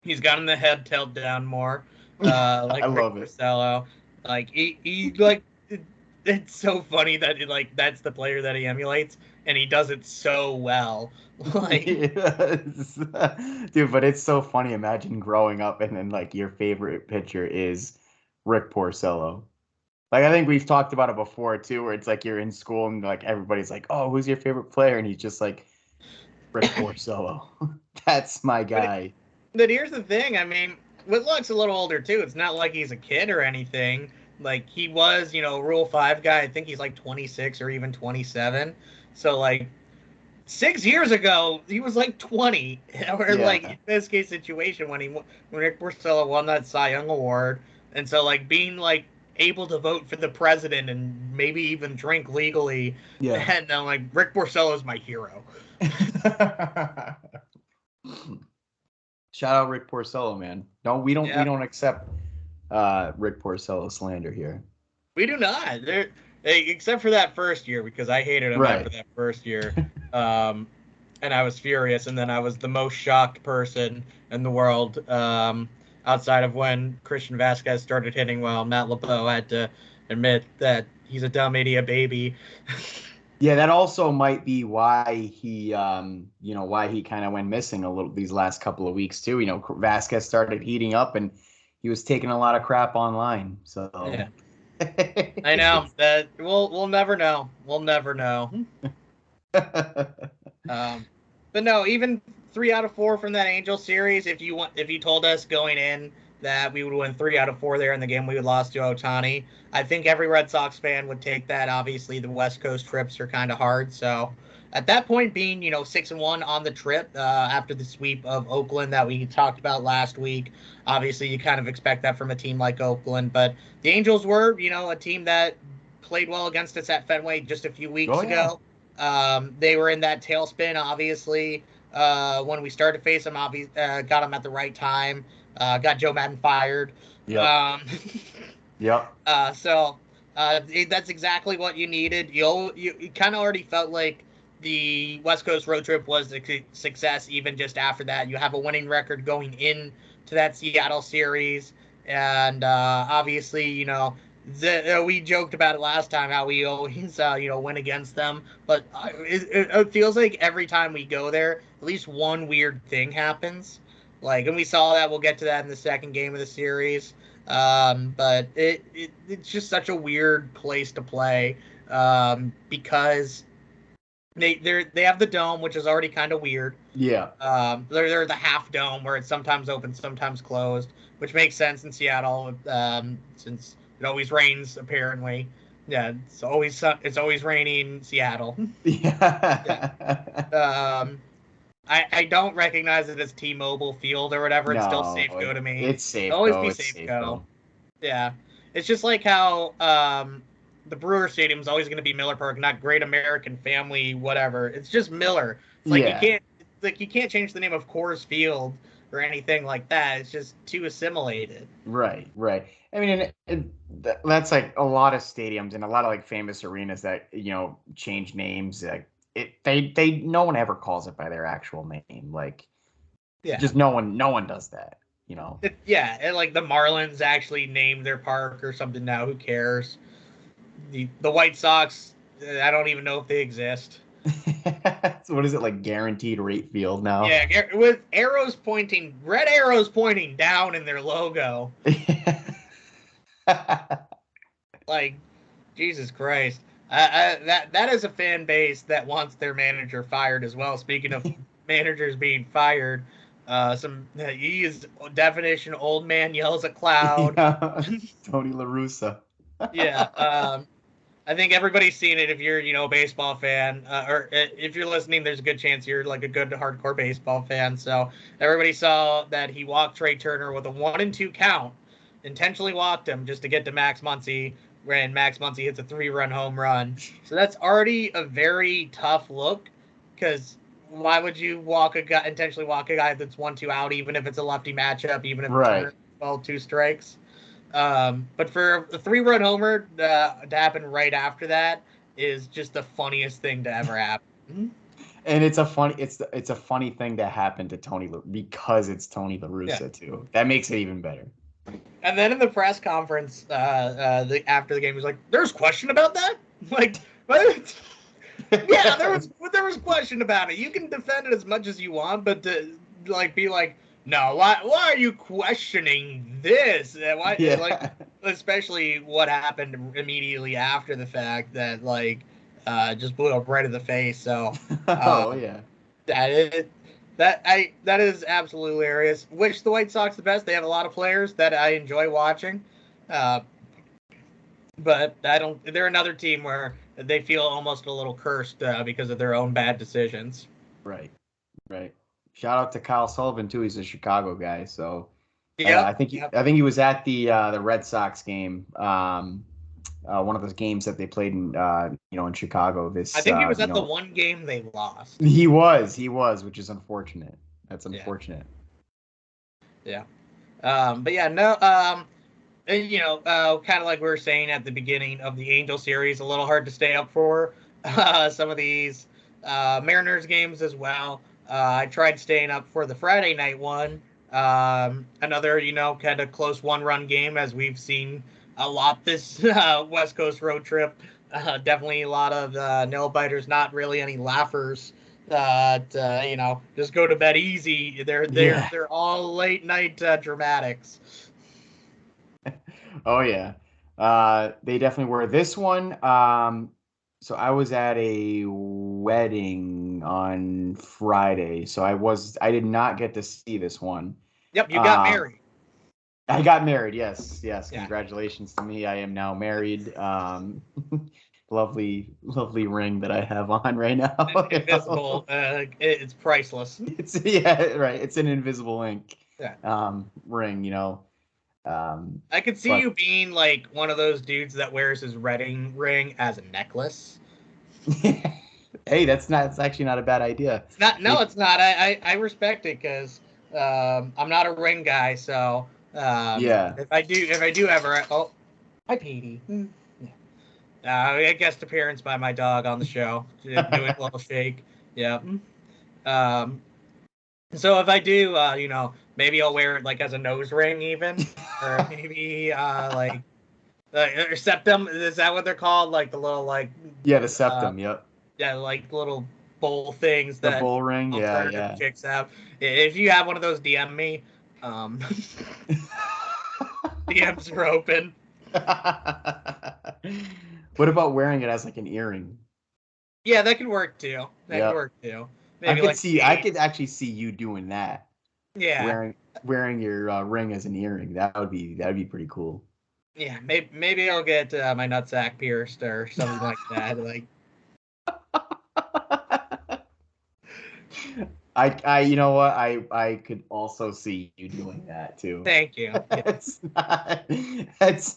[SPEAKER 2] He's gotten the head tilt down more,
[SPEAKER 1] I
[SPEAKER 2] like Rick
[SPEAKER 1] love it.
[SPEAKER 2] Porcello. Like he like it's so funny that that's the player that he emulates, and he does it so well. Like
[SPEAKER 1] Yes. Dude, but it's so funny. Imagine growing up and then like your favorite pitcher is Rick Porcello. Like I think we've talked about it before too, where it's like you're in school and like everybody's like, "Oh, who's your favorite player?" And he's just like Rick Porcello. That's my
[SPEAKER 2] but
[SPEAKER 1] guy.
[SPEAKER 2] but here's the thing. I mean, Whitlock's a little older too. It's not like he's a kid or anything. Like he was, Rule 5 guy. I think he's like 26 or even 27. So like 6 years ago, he was like 20, or like
[SPEAKER 1] Yeah.
[SPEAKER 2] in this case situation when Rick Porcello won that Cy Young award, and so like being like able to vote for the president and maybe even drink legally,
[SPEAKER 1] Yeah.
[SPEAKER 2] and I'm like Rick Porcello is my hero.
[SPEAKER 1] Shout out Rick Porcello, man. No, we
[SPEAKER 2] Yeah,
[SPEAKER 1] don't accept Rick Porcello slander here.
[SPEAKER 2] we do not. Except for that first year because I hated him after
[SPEAKER 1] Right.
[SPEAKER 2] that first year. Um, and I was furious, and then I was the most shocked person in the world, outside of when Christian Vasquez started hitting well. Matt Lebeau had to admit that he's a dumb idiot baby.
[SPEAKER 1] Yeah, that also might be why why he kind of went missing a little these last couple of weeks too. Vasquez started heating up and he was taking a lot of crap online. So
[SPEAKER 2] Yeah, I know that we'll never know. We'll never know. Um, but no, even 3 out of 4 from that Angel series. If you told us going in that we would win 3 out of 4 there in the game we would lost to Otani, I think every Red Sox fan would take that. Obviously, the West Coast trips are kind of hard, so at that point, being 6-1 on the trip after the sweep of Oakland that we talked about last week, obviously you kind of expect that from a team like Oakland. But the Angels were a team that played well against us at Fenway just a few
[SPEAKER 1] Oh
[SPEAKER 2] weeks
[SPEAKER 1] yeah.
[SPEAKER 2] ago. They were in that tailspin, obviously. When we started to face them, got them at the right time. Got Joe Madden fired.
[SPEAKER 1] Yep.
[SPEAKER 2] Um,
[SPEAKER 1] Yep.
[SPEAKER 2] so that's exactly what you needed. You kind of already felt like the West Coast road trip was a success, even just after that. You have a winning record going in to that Seattle series, and obviously, we joked about it last time how we always win against them, but it feels like every time we go there, at least one weird thing happens. Like, and we saw that. We'll get to that in the second game of the series. But it's just such a weird place to play because they have the dome, which is already kind of weird.
[SPEAKER 1] Yeah.
[SPEAKER 2] They're the half dome where it's sometimes open, sometimes closed, which makes sense in Seattle since it always rains apparently. Yeah, it's always raining in Seattle. Yeah.
[SPEAKER 1] Yeah.
[SPEAKER 2] I don't recognize it as T-Mobile Field or whatever. It's still
[SPEAKER 1] No,
[SPEAKER 2] Safeco to me.
[SPEAKER 1] it's
[SPEAKER 2] It'll always
[SPEAKER 1] Safeco.
[SPEAKER 2] be
[SPEAKER 1] It's
[SPEAKER 2] Safeco.
[SPEAKER 1] Safeco.
[SPEAKER 2] Yeah, it's just like how the Brewer Stadium is always going to be Miller Park, not Great American Family, whatever. It's just Miller. It's like
[SPEAKER 1] Yeah.
[SPEAKER 2] you can't change the name of Coors Field or anything like that. It's just too assimilated.
[SPEAKER 1] Right, right. I mean, that's like a lot of stadiums and a lot of like famous arenas that change names. Like they no one ever calls it by their actual name. Like
[SPEAKER 2] Yeah,
[SPEAKER 1] just no one does that.
[SPEAKER 2] yeah, and like the Marlins actually named their park or something now. Who cares? The White Sox, I don't even know if they exist.
[SPEAKER 1] So what is it like? Guaranteed rate field now.
[SPEAKER 2] Yeah, with red arrows pointing down in their logo. Like, Jesus Christ. That is a fan base that wants their manager fired as well. Speaking of managers being fired, He is definition old man yells at cloud.
[SPEAKER 1] Yeah. Tony La Russa.
[SPEAKER 2] Yeah. I think everybody's seen it if you're, a baseball fan, or if you're listening, there's a good chance you're like a good hardcore baseball fan. So everybody saw that he walked Trey Turner with a 1-2 count, intentionally walked him just to get to Max Muncy when Max Muncy hits a 3-run home run. So that's already a very tough look, because why would you intentionally walk a guy that's 1-2 out, even if it's a lefty matchup, even if
[SPEAKER 1] Right.
[SPEAKER 2] Turner well 2 strikes? But for a 3-run homer to happen right after that is just the funniest thing to ever happen.
[SPEAKER 1] And it's a funny thing to happen to because it's Tony La Russa too. That makes it even better.
[SPEAKER 2] And then in the press conference, after the game, he was like, "There's question about that." Like, what? Yeah, there was question about it. You can defend it as much as you want, but to be like, no, why are you questioning this? Why, especially what happened immediately after the fact that just blew up right in the face. So,
[SPEAKER 1] yeah,
[SPEAKER 2] that is absolutely hilarious. Wish the White Sox the best. They have a lot of players that I enjoy watching, but I don't. They're another team where they feel almost a little cursed because of their own bad decisions.
[SPEAKER 1] Right. Shout out to Kyle Sullivan too. He's a Chicago guy, so
[SPEAKER 2] yeah.
[SPEAKER 1] I think he was at the Red Sox game. One of those games that they played in in Chicago.
[SPEAKER 2] I think he was at the one game they lost.
[SPEAKER 1] He was, which is unfortunate. That's unfortunate.
[SPEAKER 2] Yeah. But yeah, no. And, kind of like we were saying at the beginning of the Angel series, a little hard to stay up for some of these Mariners games as well. I tried staying up for the Friday night one. Another, kind of close 1-run game, as we've seen a lot this West Coast road trip. Definitely a lot of nail biters, not really any laughers. Just go to bed easy. They're all late night dramatics.
[SPEAKER 1] Oh yeah, they definitely were. This one, so I was at a wedding on Friday, so I did not get to see this one.
[SPEAKER 2] Yep, you got married.
[SPEAKER 1] I got married. Yes. Congratulations to me. I am now married. Lovely ring that I have on right now.
[SPEAKER 2] Invisible. It's priceless.
[SPEAKER 1] It's right. It's an invisible ink.
[SPEAKER 2] Yeah.
[SPEAKER 1] Ring.
[SPEAKER 2] I could see you being like one of those dudes that wears his wedding ring as a necklace.
[SPEAKER 1] Hey, it's actually not a bad idea.
[SPEAKER 2] It's not. No, it's not. I respect it because I'm not a ring guy. So if I do ever, hi Petey. A guest appearance by my dog on the show, doing a little shake. Yeah. So if I do, maybe I'll wear it like as a nose ring, even, or maybe or septum. Is that what they're called? Like the little
[SPEAKER 1] the septum. Yep.
[SPEAKER 2] Yeah, like little bowl things.
[SPEAKER 1] The bowl ring. Yeah.
[SPEAKER 2] Chicks have. If you have one of those, DM me. DMs are open.
[SPEAKER 1] What about wearing it as like an earring?
[SPEAKER 2] Yeah, that could work too. Maybe
[SPEAKER 1] I could actually see you doing that.
[SPEAKER 2] Yeah.
[SPEAKER 1] Wearing your ring as an earring. That'd be pretty cool.
[SPEAKER 2] Yeah, maybe I'll get my nutsack pierced or something like that.
[SPEAKER 1] You know what? I could also see you doing that too.
[SPEAKER 2] Thank you.
[SPEAKER 1] It's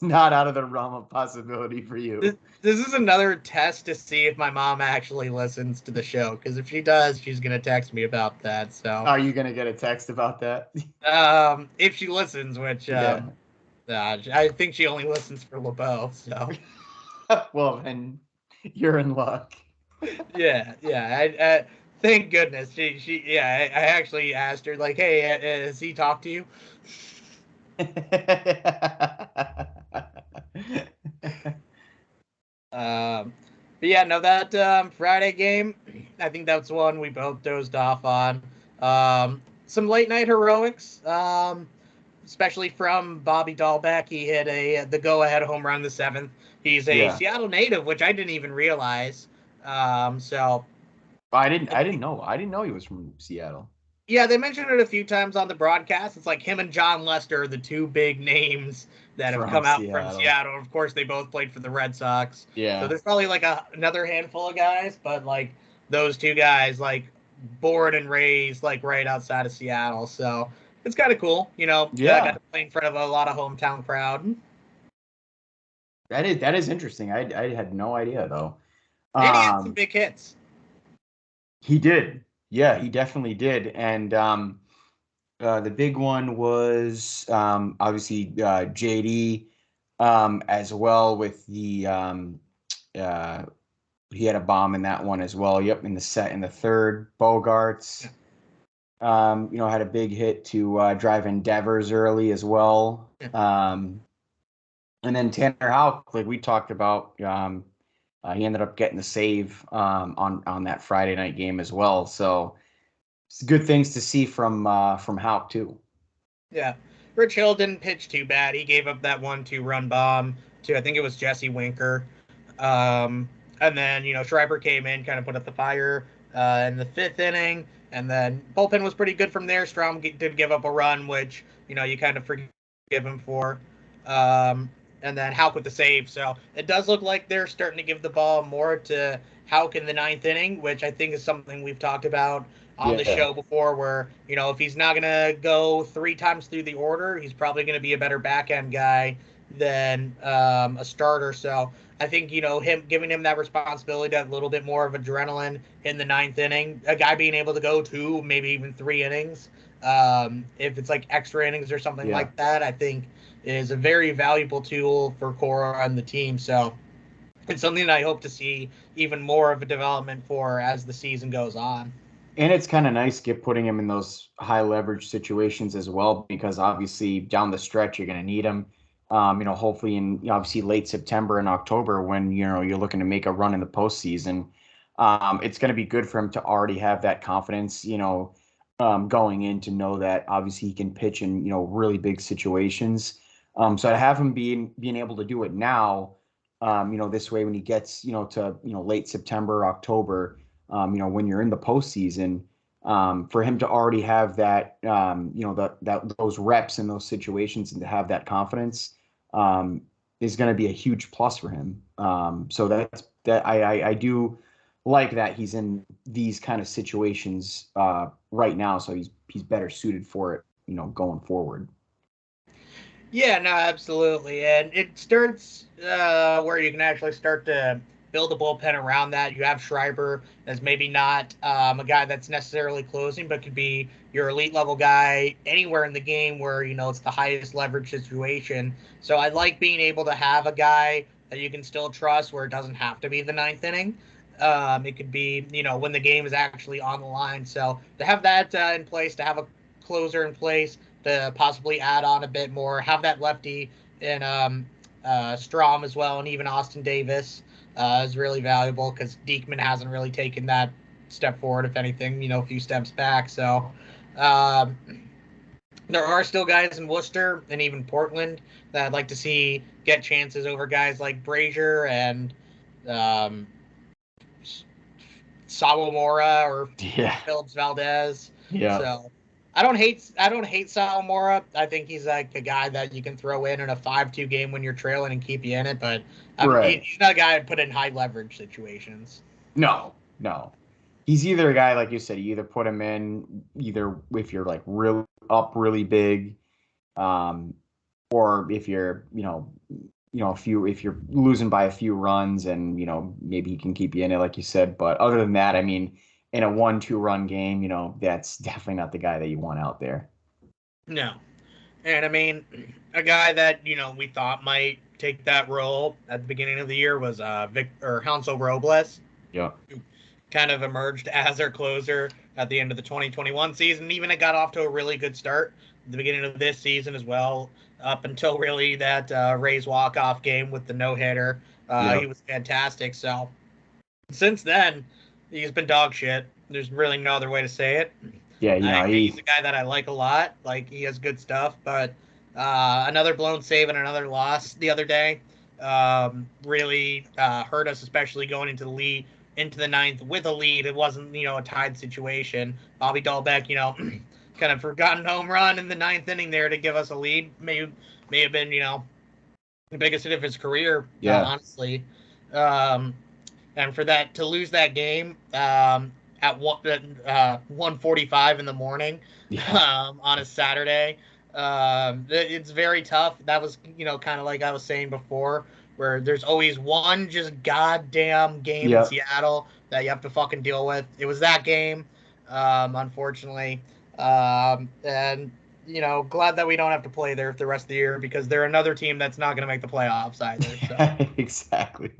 [SPEAKER 1] not out of the realm of possibility for you.
[SPEAKER 2] This is another test to see if my mom actually listens to the show, because if she does, she's gonna text me about that. So
[SPEAKER 1] are you gonna get a text about that?
[SPEAKER 2] If she listens, which I think she only listens for Lebeau. So
[SPEAKER 1] well, then you're in luck.
[SPEAKER 2] Yeah. Thank goodness. I actually asked her, like, hey, has he talked to you? But yeah, no, that Friday game, I think that's one we both dozed off on. Some late night heroics, especially from Bobby Dahlbeck. He hit the go-ahead home run in the 7th. He's a Seattle native, which I didn't even realize. So
[SPEAKER 1] I didn't know he was from Seattle.
[SPEAKER 2] Yeah, they mentioned it a few times on the broadcast. It's like him and John Lester are the two big names that have
[SPEAKER 1] from
[SPEAKER 2] come out from
[SPEAKER 1] Seattle.
[SPEAKER 2] Seattle. Of course, they both played for the Red Sox. So
[SPEAKER 1] Yeah.
[SPEAKER 2] there's probably like another handful of guys, but like those two guys, like born and raised like right outside of Seattle. So it's kind of cool, got
[SPEAKER 1] Yeah.
[SPEAKER 2] to play in front of a lot of hometown crowd.
[SPEAKER 1] That is interesting. I had no idea though.
[SPEAKER 2] And he had some
[SPEAKER 1] Um,
[SPEAKER 2] big hits.
[SPEAKER 1] he did. Yeah, he definitely did. And the big one was obviously JD as well with the uh, he had a bomb in that one as well. Yep, in the third. Bogarts, had a big hit to drive Endeavors early as well.
[SPEAKER 2] Yeah.
[SPEAKER 1] And then Tanner Houck, like we talked about, he ended up getting the save on that Friday night game as well. So it's good things to see from Houck too.
[SPEAKER 2] Yeah. Rich Hill didn't pitch too bad. He gave up that 1-2 run bomb to, I think it was Jesse Winker. Um, and then, Schreiber came in, kind of put up the fire in the fifth inning. And then bullpen was pretty good from there. Strom did give up a run, which, you kind of forgive him for. Um, and then Houck with the save. So it does look like they're starting to give the ball more to Houck in the ninth inning, which I think is something we've talked about on the
[SPEAKER 1] Yeah.
[SPEAKER 2] show before, where if he's not gonna go 3 times through the order, he's probably gonna be a better back end guy than a starter. So I think him giving him that responsibility, that little bit more of adrenaline in the ninth inning, a guy being able to go 2, maybe even 3 innings, if it's like extra innings or something
[SPEAKER 1] Yeah.
[SPEAKER 2] like that, I think is a very valuable tool for Cora and the team. So it's something that I hope to see even more of a development for as the season goes on.
[SPEAKER 1] And it's kind of nice get putting him in those high leverage situations as well, because obviously down the stretch you're going to need him. Hopefully in obviously late September and October when you're looking to make a run in the postseason. It's going to be good for him to already have that confidence, going in to know that obviously he can pitch in really big situations. So to have him being able to do it now, this way when he gets to late September, October, when you're in the postseason, for him to already have that, those reps in those situations and to have that confidence, is going to be a huge plus for him. So I do like that he's in these kind of situations right now, so he's better suited for it, going forward.
[SPEAKER 2] Yeah, no, absolutely. And it starts where you can actually start to build a bullpen around that. You have Schreiber as maybe not a guy that's necessarily closing, but could be your elite level guy anywhere in the game where, it's the highest leverage situation. So I like being able to have a guy that you can still trust where it doesn't have to be the ninth inning. It could be, when the game is actually on the line. So to have that in place, to have a closer in place, to possibly add on a bit more, have that lefty in Strom as well, and even Austin Davis is really valuable because Diekman hasn't really taken that step forward. If anything, a few steps back. So um, there are still guys in Worcester and even Portland that I'd like to see get chances over guys like Brazier and um, Sawamura or
[SPEAKER 1] Yeah.
[SPEAKER 2] Phillips Valdez.
[SPEAKER 1] Yeah.
[SPEAKER 2] So I don't hate Sawamura. I think he's like a guy that you can throw in a 5-2 game when you're trailing and keep you in it. But
[SPEAKER 1] Right.
[SPEAKER 2] he's not a guy I'd put in high leverage situations.
[SPEAKER 1] No, no. He's either a guy, like you said, you either put him in either if you're like real up really big, um, or if you're, a few if you're losing by a few runs and, maybe he can keep you in it, like you said. But other than that, I mean, in a 1-2 run game, that's definitely not the guy that you want out there.
[SPEAKER 2] No. And I mean, a guy that, we thought might take that role at the beginning of the year was Vic or Hansel Robles.
[SPEAKER 1] Yeah.
[SPEAKER 2] Kind of emerged as our closer at the end of the 2021 season. Even it got off to a really good start at the beginning of this season as well, up until really that Rays walk-off game with the no-hitter.
[SPEAKER 1] Yeah.
[SPEAKER 2] He was fantastic. So since then, he's been dog shit. There's really no other way to say it.
[SPEAKER 1] Yeah,
[SPEAKER 2] He's a guy that I like a lot. Like, he has good stuff, but another blown save and another loss the other day really hurt us, especially going into the lead into the ninth with a lead. It wasn't, a tied situation. Bobby Dahlbeck, kind of forgotten home run in the ninth inning there to give us a lead. May have been, the biggest hit of his career, honestly. And for that to lose that game at 1:45 in the morning on a Saturday, it's very tough. That was, kind of like I was saying before, where there's always one just goddamn game in Seattle that you have to fucking deal with. It was that game, unfortunately. And, glad that we don't have to play there for the rest of the year because they're another team that's not going to make the playoffs either. So.
[SPEAKER 1] Exactly.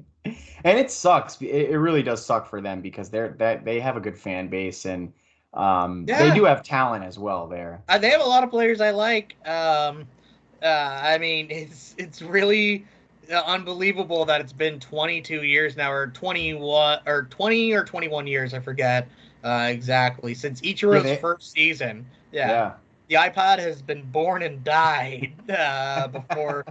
[SPEAKER 1] And it sucks. It really does suck for them because they have a good fan base and they do have talent as well there.
[SPEAKER 2] They have a lot of players I like. I mean, it's really unbelievable that it's been 22 years now, or 21, or 20 or 21 years, I forget exactly, since Ichiro's first season. Yeah. The iPod has been born and died before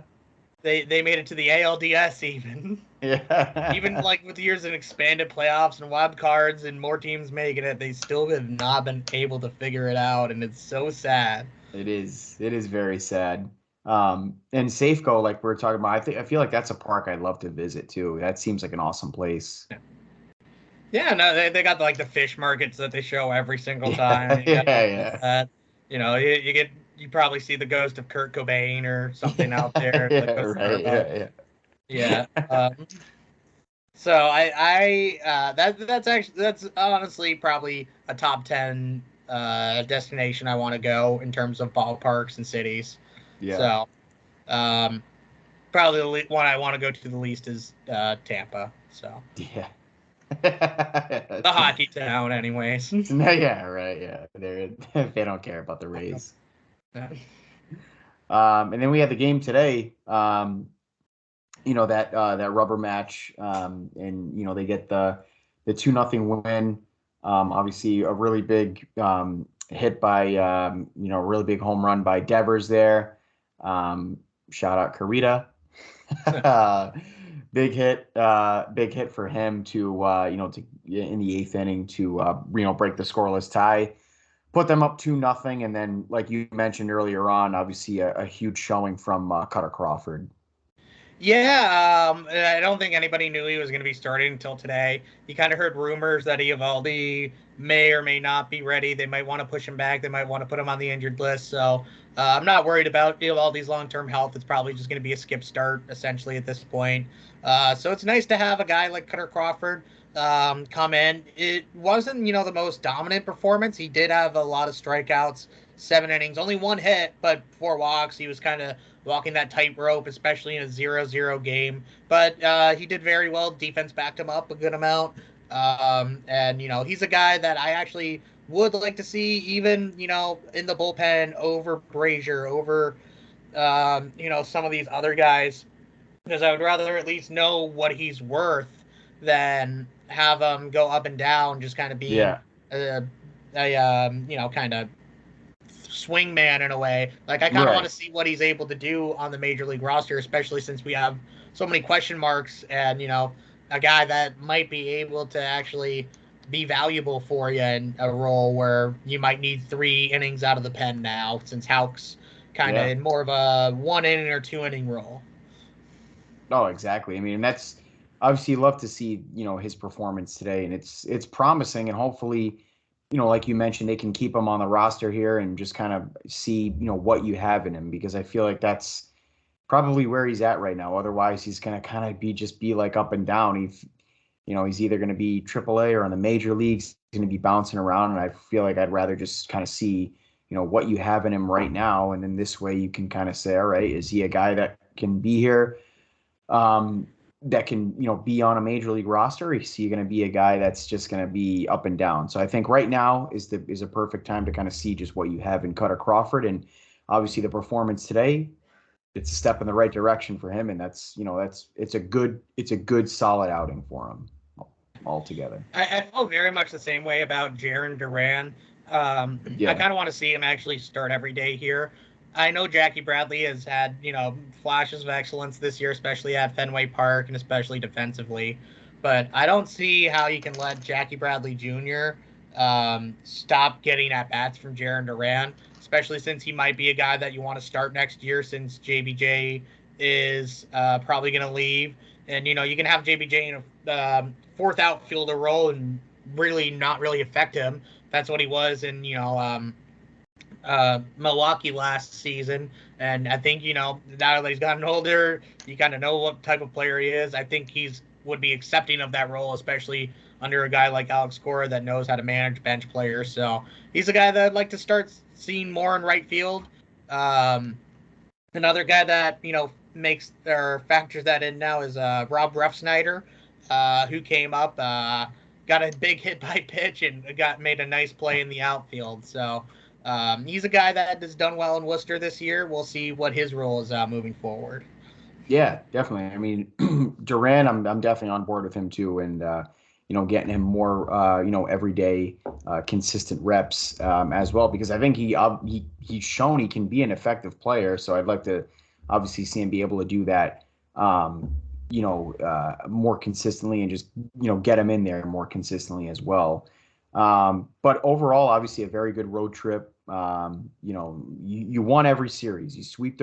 [SPEAKER 2] they made it to the ALDS even.
[SPEAKER 1] Yeah.
[SPEAKER 2] Even like with years of expanded playoffs and wild cards and more teams making it, they still have not been able to figure it out, and it's so sad.
[SPEAKER 1] It is very sad. And Safeco, like we were talking about, I feel like that's a park I'd love to visit too. That seems like an awesome place.
[SPEAKER 2] Yeah, no, they got like the fish markets that they show every single time.
[SPEAKER 1] Yeah.
[SPEAKER 2] You probably see the ghost of Kurt Cobain or something out there. Yeah. So that's honestly probably a top 10 destination I want to go in terms of ballparks and cities.
[SPEAKER 1] Yeah.
[SPEAKER 2] So, probably the one I want to go to the least is Tampa. So.
[SPEAKER 1] Yeah.
[SPEAKER 2] The hockey town, anyways.
[SPEAKER 1] Yeah, right. Yeah, they don't care about the Rays.
[SPEAKER 2] Yeah.
[SPEAKER 1] And then we had the game today. That rubber match, and they get the 2-0 win. Obviously, a really big hit by a really big home run by Devers there. Shout out Carita. Big hit for him to in the 8th inning to break the scoreless tie, put them up 2-0, and then like you mentioned earlier on, obviously a huge showing from Cutter Crawford.
[SPEAKER 2] Yeah, I don't think anybody knew he was going to be starting until today. You kind of heard rumors that Eovaldi may or may not be ready. They might want to push him back. They might want to put him on the injured list. So I'm not worried about Eovaldi's long-term health. It's probably just going to be a skip start, essentially, at this point. So it's nice to have a guy like Cutter Crawford come in. It wasn't, the most dominant performance. He did have a lot of strikeouts, 7 innings, only 1 hit, but 4 walks. He was kind of walking that tightrope, especially in a 0-0 game. But he did very well. Defense backed him up a good amount. And, he's a guy that I actually would like to see even, in the bullpen over Brazier, over, some of these other guys. Because I would rather at least know what he's worth than have him go up and down, just kind of being kind of swing man in a way. Like I kind of want to see what he's able to do on the major league roster, especially since we have so many question marks and a guy that might be able to actually be valuable for you in a role where you might need 3 innings out of the pen now, since Houck's kind of in more of a 1 inning or 2 inning role.
[SPEAKER 1] Oh, exactly. I mean, that's obviously you love to see his performance today, and it's promising, and hopefully like you mentioned, they can keep him on the roster here and just kind of see, what you have in him, because I feel like that's probably where he's at right now. Otherwise, he's going to kind of be like up and down. He's either going to be AAA or in the major leagues. He's going to be bouncing around, and I feel like I'd rather just kind of see, what you have in him right now. And then this way you can kind of say, all right, is he a guy that can be here? That can, be on a major league roster? Or is he going to be a guy that's just going to be up and down? So I think right now is a perfect time to kind of see just what you have in Cutter Crawford. And obviously the performance today, it's a step in the right direction for him. And it's a good solid outing for him altogether.
[SPEAKER 2] I feel very much the same way about Jarren Duran. I kind of want to see him actually start every day here. I know Jackie Bradley has had, flashes of excellence this year, especially at Fenway Park and especially defensively. but I don't see how you can let Jackie Bradley Jr. Stop getting at bats from Jarren Duran, especially since he might be a guy that you want to start next year since JBJ is probably going to leave. And, you can have JBJ in a fourth outfielder role and really not really affect him. That's what he was in, Milwaukee last season. And I think, now that he's gotten older, you kind of know what type of player he is. I think he's would be accepting of that role, especially under a guy like Alex Cora that knows how to manage bench players. So he's a guy that I'd like to start seeing more in right field. Another guy that, makes or factors that in now is Rob Refsnyder, who came up, got a big hit by pitch and made a nice play in the outfield. So he's a guy that has done well in Worcester this year. We'll see what his role is moving forward.
[SPEAKER 1] Yeah, definitely. I mean, Duran, I'm definitely on board with him too, and getting him more everyday consistent reps as well, because I think he's shown he can be an effective player. So I'd like to obviously see him be able to do that more consistently, and just get him in there more consistently as well. But overall, obviously a very good road trip. You won every series. You sweep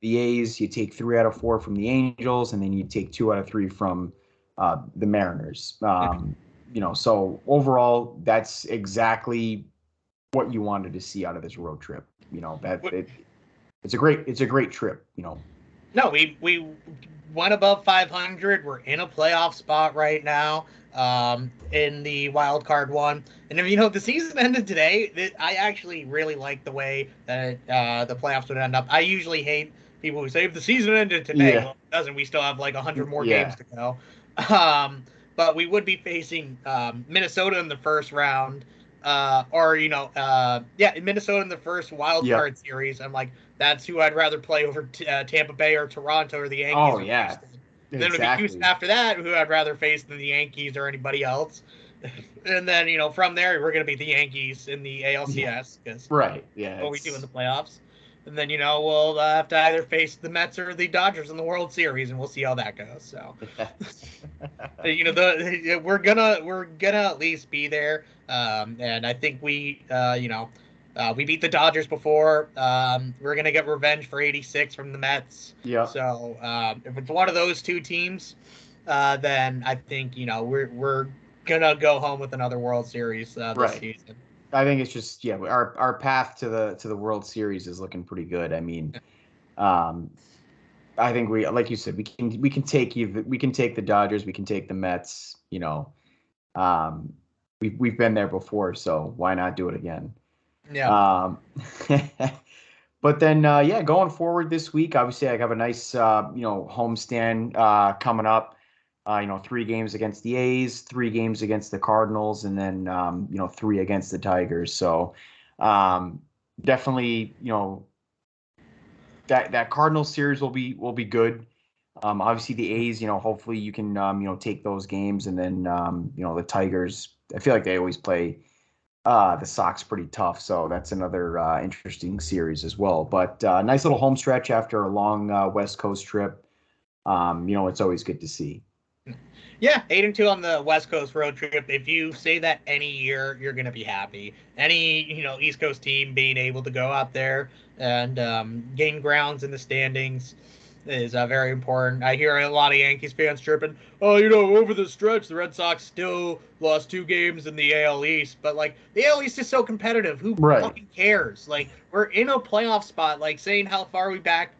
[SPEAKER 1] the A's, you take 3 out of 4 from the Angels, and then you take 2 out of 3 from the Mariners. So overall, that's exactly what you wanted to see out of this road trip. It's a great trip.
[SPEAKER 2] No, we went above 500. We're in a playoff spot right now in the wild card one. And if the season ended today, I actually really like the way that the playoffs would end up. I usually hate people who say if the season ended today.
[SPEAKER 1] Yeah.
[SPEAKER 2] Well, it doesn't. We still have like 100 more
[SPEAKER 1] Yeah.
[SPEAKER 2] games to go. But we would be facing Minnesota in the first round. Minnesota in the first wild card series. I'm like, that's who I'd rather play over Tampa Bay or Toronto or the Yankees.
[SPEAKER 1] Oh, yeah.
[SPEAKER 2] Then it'd be Houston after that, who I'd rather face than the Yankees or anybody else. And then, from there, we're going to be the Yankees in the ALCS. Because
[SPEAKER 1] right, yeah.
[SPEAKER 2] What we do in the playoffs. And then, we'll have to either face the Mets or the Dodgers in the World Series, and we'll see how that goes. So, we're gonna at least be there. And I think we beat the Dodgers before. We're gonna get revenge for '86 from the Mets.
[SPEAKER 1] Yeah.
[SPEAKER 2] So if it's one of those two teams, then I think we're gonna go home with another World Series this season.
[SPEAKER 1] I think it's just our path to the World Series is looking pretty good. I mean, I think we, like you said, we can take the Dodgers, we can take the Mets. We've been there before, so why not do it again?
[SPEAKER 2] Yeah.
[SPEAKER 1] But then going forward this week, obviously I have a nice homestand coming up. 3 games against the A's, 3 games against the Cardinals, and then 3 against the Tigers. So definitely, that Cardinals series will be good. Obviously the A's, hopefully you can take those games, and then the Tigers. I feel like they always play the Sox pretty tough, so that's another interesting series as well. But nice little home stretch after a long West Coast trip. It's always good to see.
[SPEAKER 2] Yeah, 8-2 on the West Coast road trip. If you say that any year, you're gonna be happy. Any East Coast team being able to go out there and gain grounds in the standings is very important. I hear a lot of Yankees fans tripping. Oh, over the stretch, the Red Sox still lost 2 games in the AL East, but the AL East is so competitive. Who fucking cares? We're in a playoff spot. Saying how far we're back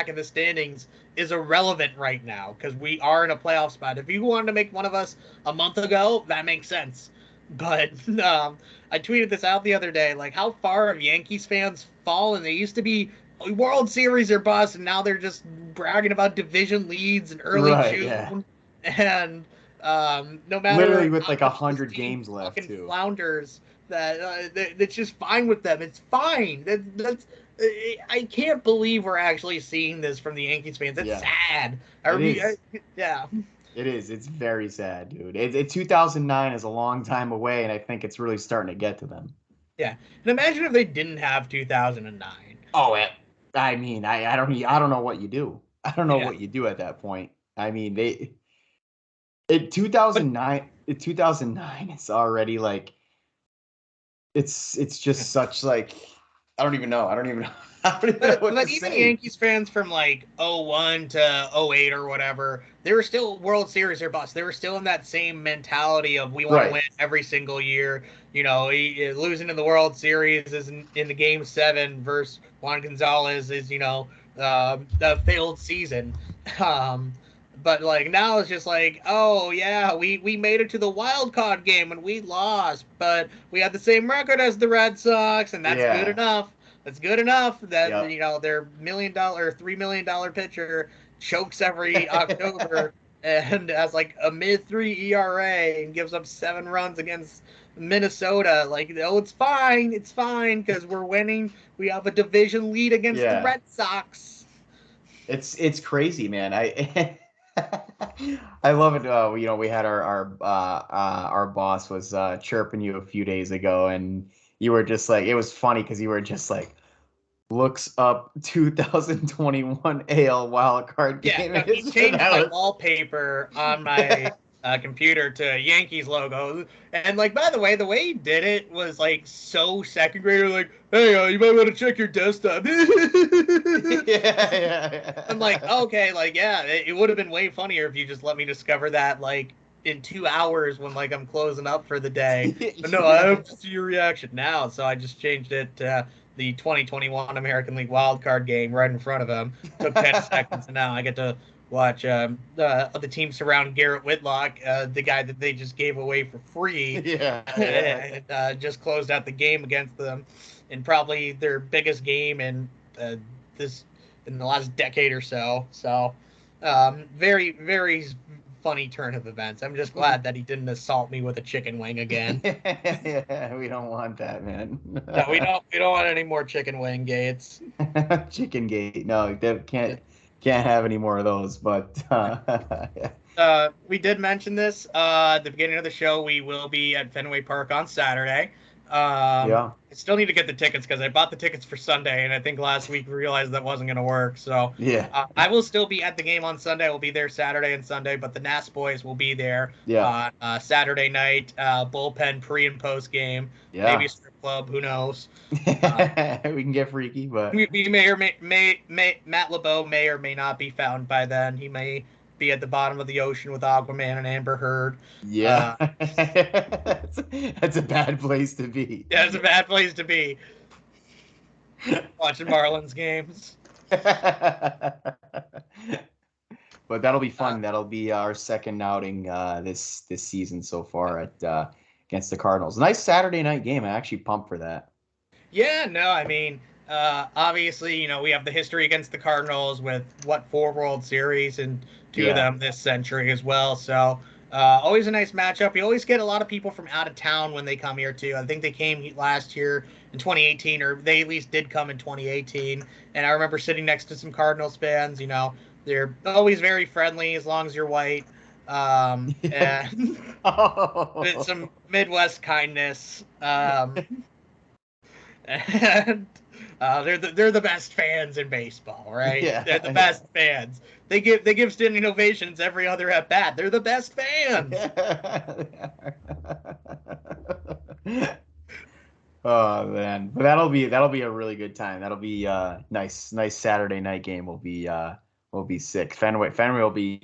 [SPEAKER 2] in the standings is irrelevant right now because we are in a playoff spot. If you wanted to make one of us a month ago, that makes sense. But I tweeted this out the other day. How far have Yankees fans fallen? They used to be World Series or bust, and now they're just bragging about division leads in early June.
[SPEAKER 1] Yeah.
[SPEAKER 2] And no matter
[SPEAKER 1] literally with 100 games left too.
[SPEAKER 2] Flounders that's just fine with them. It's fine. That's I can't believe we're actually seeing this from the Yankees fans. It's sad. Yeah.
[SPEAKER 1] It is. It's very sad, dude. 2009 is a long time away, and I think it's really starting to get to them.
[SPEAKER 2] Yeah. And imagine if they didn't have 2009.
[SPEAKER 1] Oh, I mean, I don't know what you do. I don't know what you do at that point. I mean, In 2009, it's already like it's just such like I don't even know. I don't even know. I don't even know what to
[SPEAKER 2] But even
[SPEAKER 1] say.
[SPEAKER 2] Yankees fans from like '01 to '08 or whatever, they were still World Series or bust. They were still in that same mentality of we want to
[SPEAKER 1] Right.
[SPEAKER 2] win every single year. Losing in the World Series is in the Game 7 versus Juan Gonzalez is a failed season. Um, but like now it's just like, oh yeah, we made it to the wild card game and we lost, but we had the same record as the Red Sox, and that's good
[SPEAKER 1] Yeah.
[SPEAKER 2] enough. That's good enough that
[SPEAKER 1] Yep.
[SPEAKER 2] their $3 million pitcher chokes every October and has like a mid 3 ERA and gives up 7 runs against Minnesota. Like, oh, it's fine because we're winning. We have a division lead against the
[SPEAKER 1] Yeah.
[SPEAKER 2] Red Sox.
[SPEAKER 1] It's crazy, man. I I love it. We had our boss was chirping you a few days ago, and you were just like, it was funny because you were just like, looks up 2021 AL wildcard
[SPEAKER 2] Yeah,
[SPEAKER 1] game.
[SPEAKER 2] no, he changed my wallpaper on my computer to Yankees logo. And like, by the way he did it was like so second grader. Like, hey, you might want to check your desktop. I'm like,
[SPEAKER 1] Yeah.
[SPEAKER 2] okay, like, yeah, it would have been way funnier if you just let me discover that like in 2 hours when like I'm closing up for the day. But no, I
[SPEAKER 1] Yeah.
[SPEAKER 2] have to see your reaction now, so I just changed it to the 2021 American League wildcard game right in front of him. Took 10 seconds, and now I get to watch the team surround Garrett Whitlock, the guy that they just gave away for free,
[SPEAKER 1] Yeah, yeah.
[SPEAKER 2] and just closed out the game against them in probably their biggest game this in the last decade or so. So, very, very funny turn of events. I'm just glad that he didn't assault me with a chicken wing again.
[SPEAKER 1] Yeah, we don't want that, man.
[SPEAKER 2] No, we don't want any more chicken wing gates.
[SPEAKER 1] Chicken gate. No, they
[SPEAKER 2] Yeah.
[SPEAKER 1] can't have any more of those. But
[SPEAKER 2] We did mention this at the beginning of the show. We will be at Fenway Park on Saturday.
[SPEAKER 1] yeah,
[SPEAKER 2] I still need to get the tickets because I bought the tickets for Sunday, and I think last week we realized that wasn't going to work. So
[SPEAKER 1] yeah,
[SPEAKER 2] I will still be at the game on Sunday. We'll be there Saturday and Sunday, but the NAS boys will be there
[SPEAKER 1] yeah,
[SPEAKER 2] on Saturday night, bullpen pre and post game, maybe a
[SPEAKER 1] yeah.
[SPEAKER 2] strip club, who knows. Uh,
[SPEAKER 1] We can get freaky, but
[SPEAKER 2] we may or may Matt Lebeau may or may not be found by then. He may be at the bottom of the ocean with Aquaman and Amber Heard.
[SPEAKER 1] yeah,
[SPEAKER 2] Uh,
[SPEAKER 1] that's a bad place to be.
[SPEAKER 2] yeah, it's a bad place to be watching Marlins games.
[SPEAKER 1] But that'll be
[SPEAKER 2] Uh,
[SPEAKER 1] fun. That'll be our second outing this season so far at against the Cardinals. Nice Saturday night game. I actually pumped for that.
[SPEAKER 2] yeah, no, I mean, obviously, we have the history against the Cardinals with what 4 World Series and two of
[SPEAKER 1] Yeah,
[SPEAKER 2] them this century as well. So always a nice matchup. You always get a lot of people from out of town when they come here too. I think they came last year in 2018, or they at least did come in 2018. And I remember sitting next to some Cardinals fans. They're always very friendly as long as you're white.
[SPEAKER 1] yeah.
[SPEAKER 2] And
[SPEAKER 1] Oh.
[SPEAKER 2] some Midwest kindness. And they're the best fans in baseball, right?
[SPEAKER 1] Yeah,
[SPEAKER 2] They're the
[SPEAKER 1] yeah.
[SPEAKER 2] best fans. They give standing ovations every other at bat. They're the best fans.
[SPEAKER 1] Oh man, but that'll be a really good time. That'll be nice Saturday night game. Will be sick. Fenway will be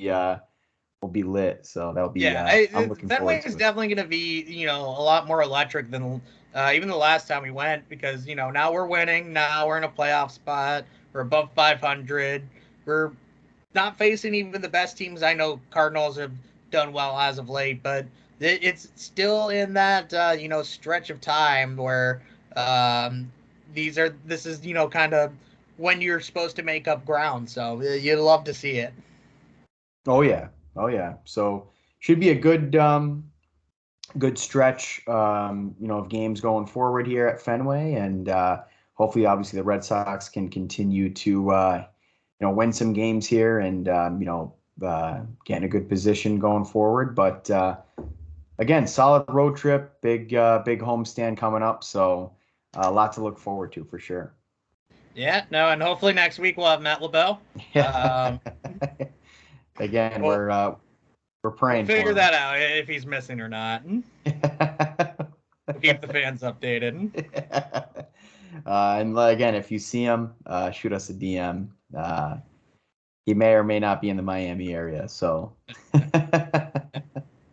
[SPEAKER 1] lit. So that'll be
[SPEAKER 2] Yeah,
[SPEAKER 1] I'm looking
[SPEAKER 2] Fenway
[SPEAKER 1] forward
[SPEAKER 2] is
[SPEAKER 1] to it.
[SPEAKER 2] definitely going to be a lot more electric than even the last time we went because now we're winning. Now we're in a playoff spot. We're above 500. We're not facing even the best teams. I know Cardinals have done well as of late, but it's still in that stretch of time where um, this is kind of when you're supposed to make up ground. So you'd love to see it.
[SPEAKER 1] Oh yeah. Oh yeah. So should be a good stretch of games going forward here at Fenway, and hopefully obviously the Red Sox can continue to win some games here and get in a good position going forward. But again, solid road trip, big homestand coming up, so a lot to look forward to for sure.
[SPEAKER 2] Yeah, no, and hopefully next week we'll have Matt Lebeau.
[SPEAKER 1] Yeah.
[SPEAKER 2] Um,
[SPEAKER 1] Again,
[SPEAKER 2] well,
[SPEAKER 1] We're praying
[SPEAKER 2] We'll figure
[SPEAKER 1] for
[SPEAKER 2] that out if he's missing or not.
[SPEAKER 1] him.
[SPEAKER 2] We'll keep the fans updated.
[SPEAKER 1] And again, if you see him, shoot us a DM. He may or may not be in the Miami area, so.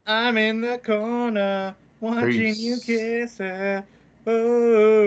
[SPEAKER 2] I'm in the corner watching you
[SPEAKER 1] Peace.
[SPEAKER 2] kiss her. Oh.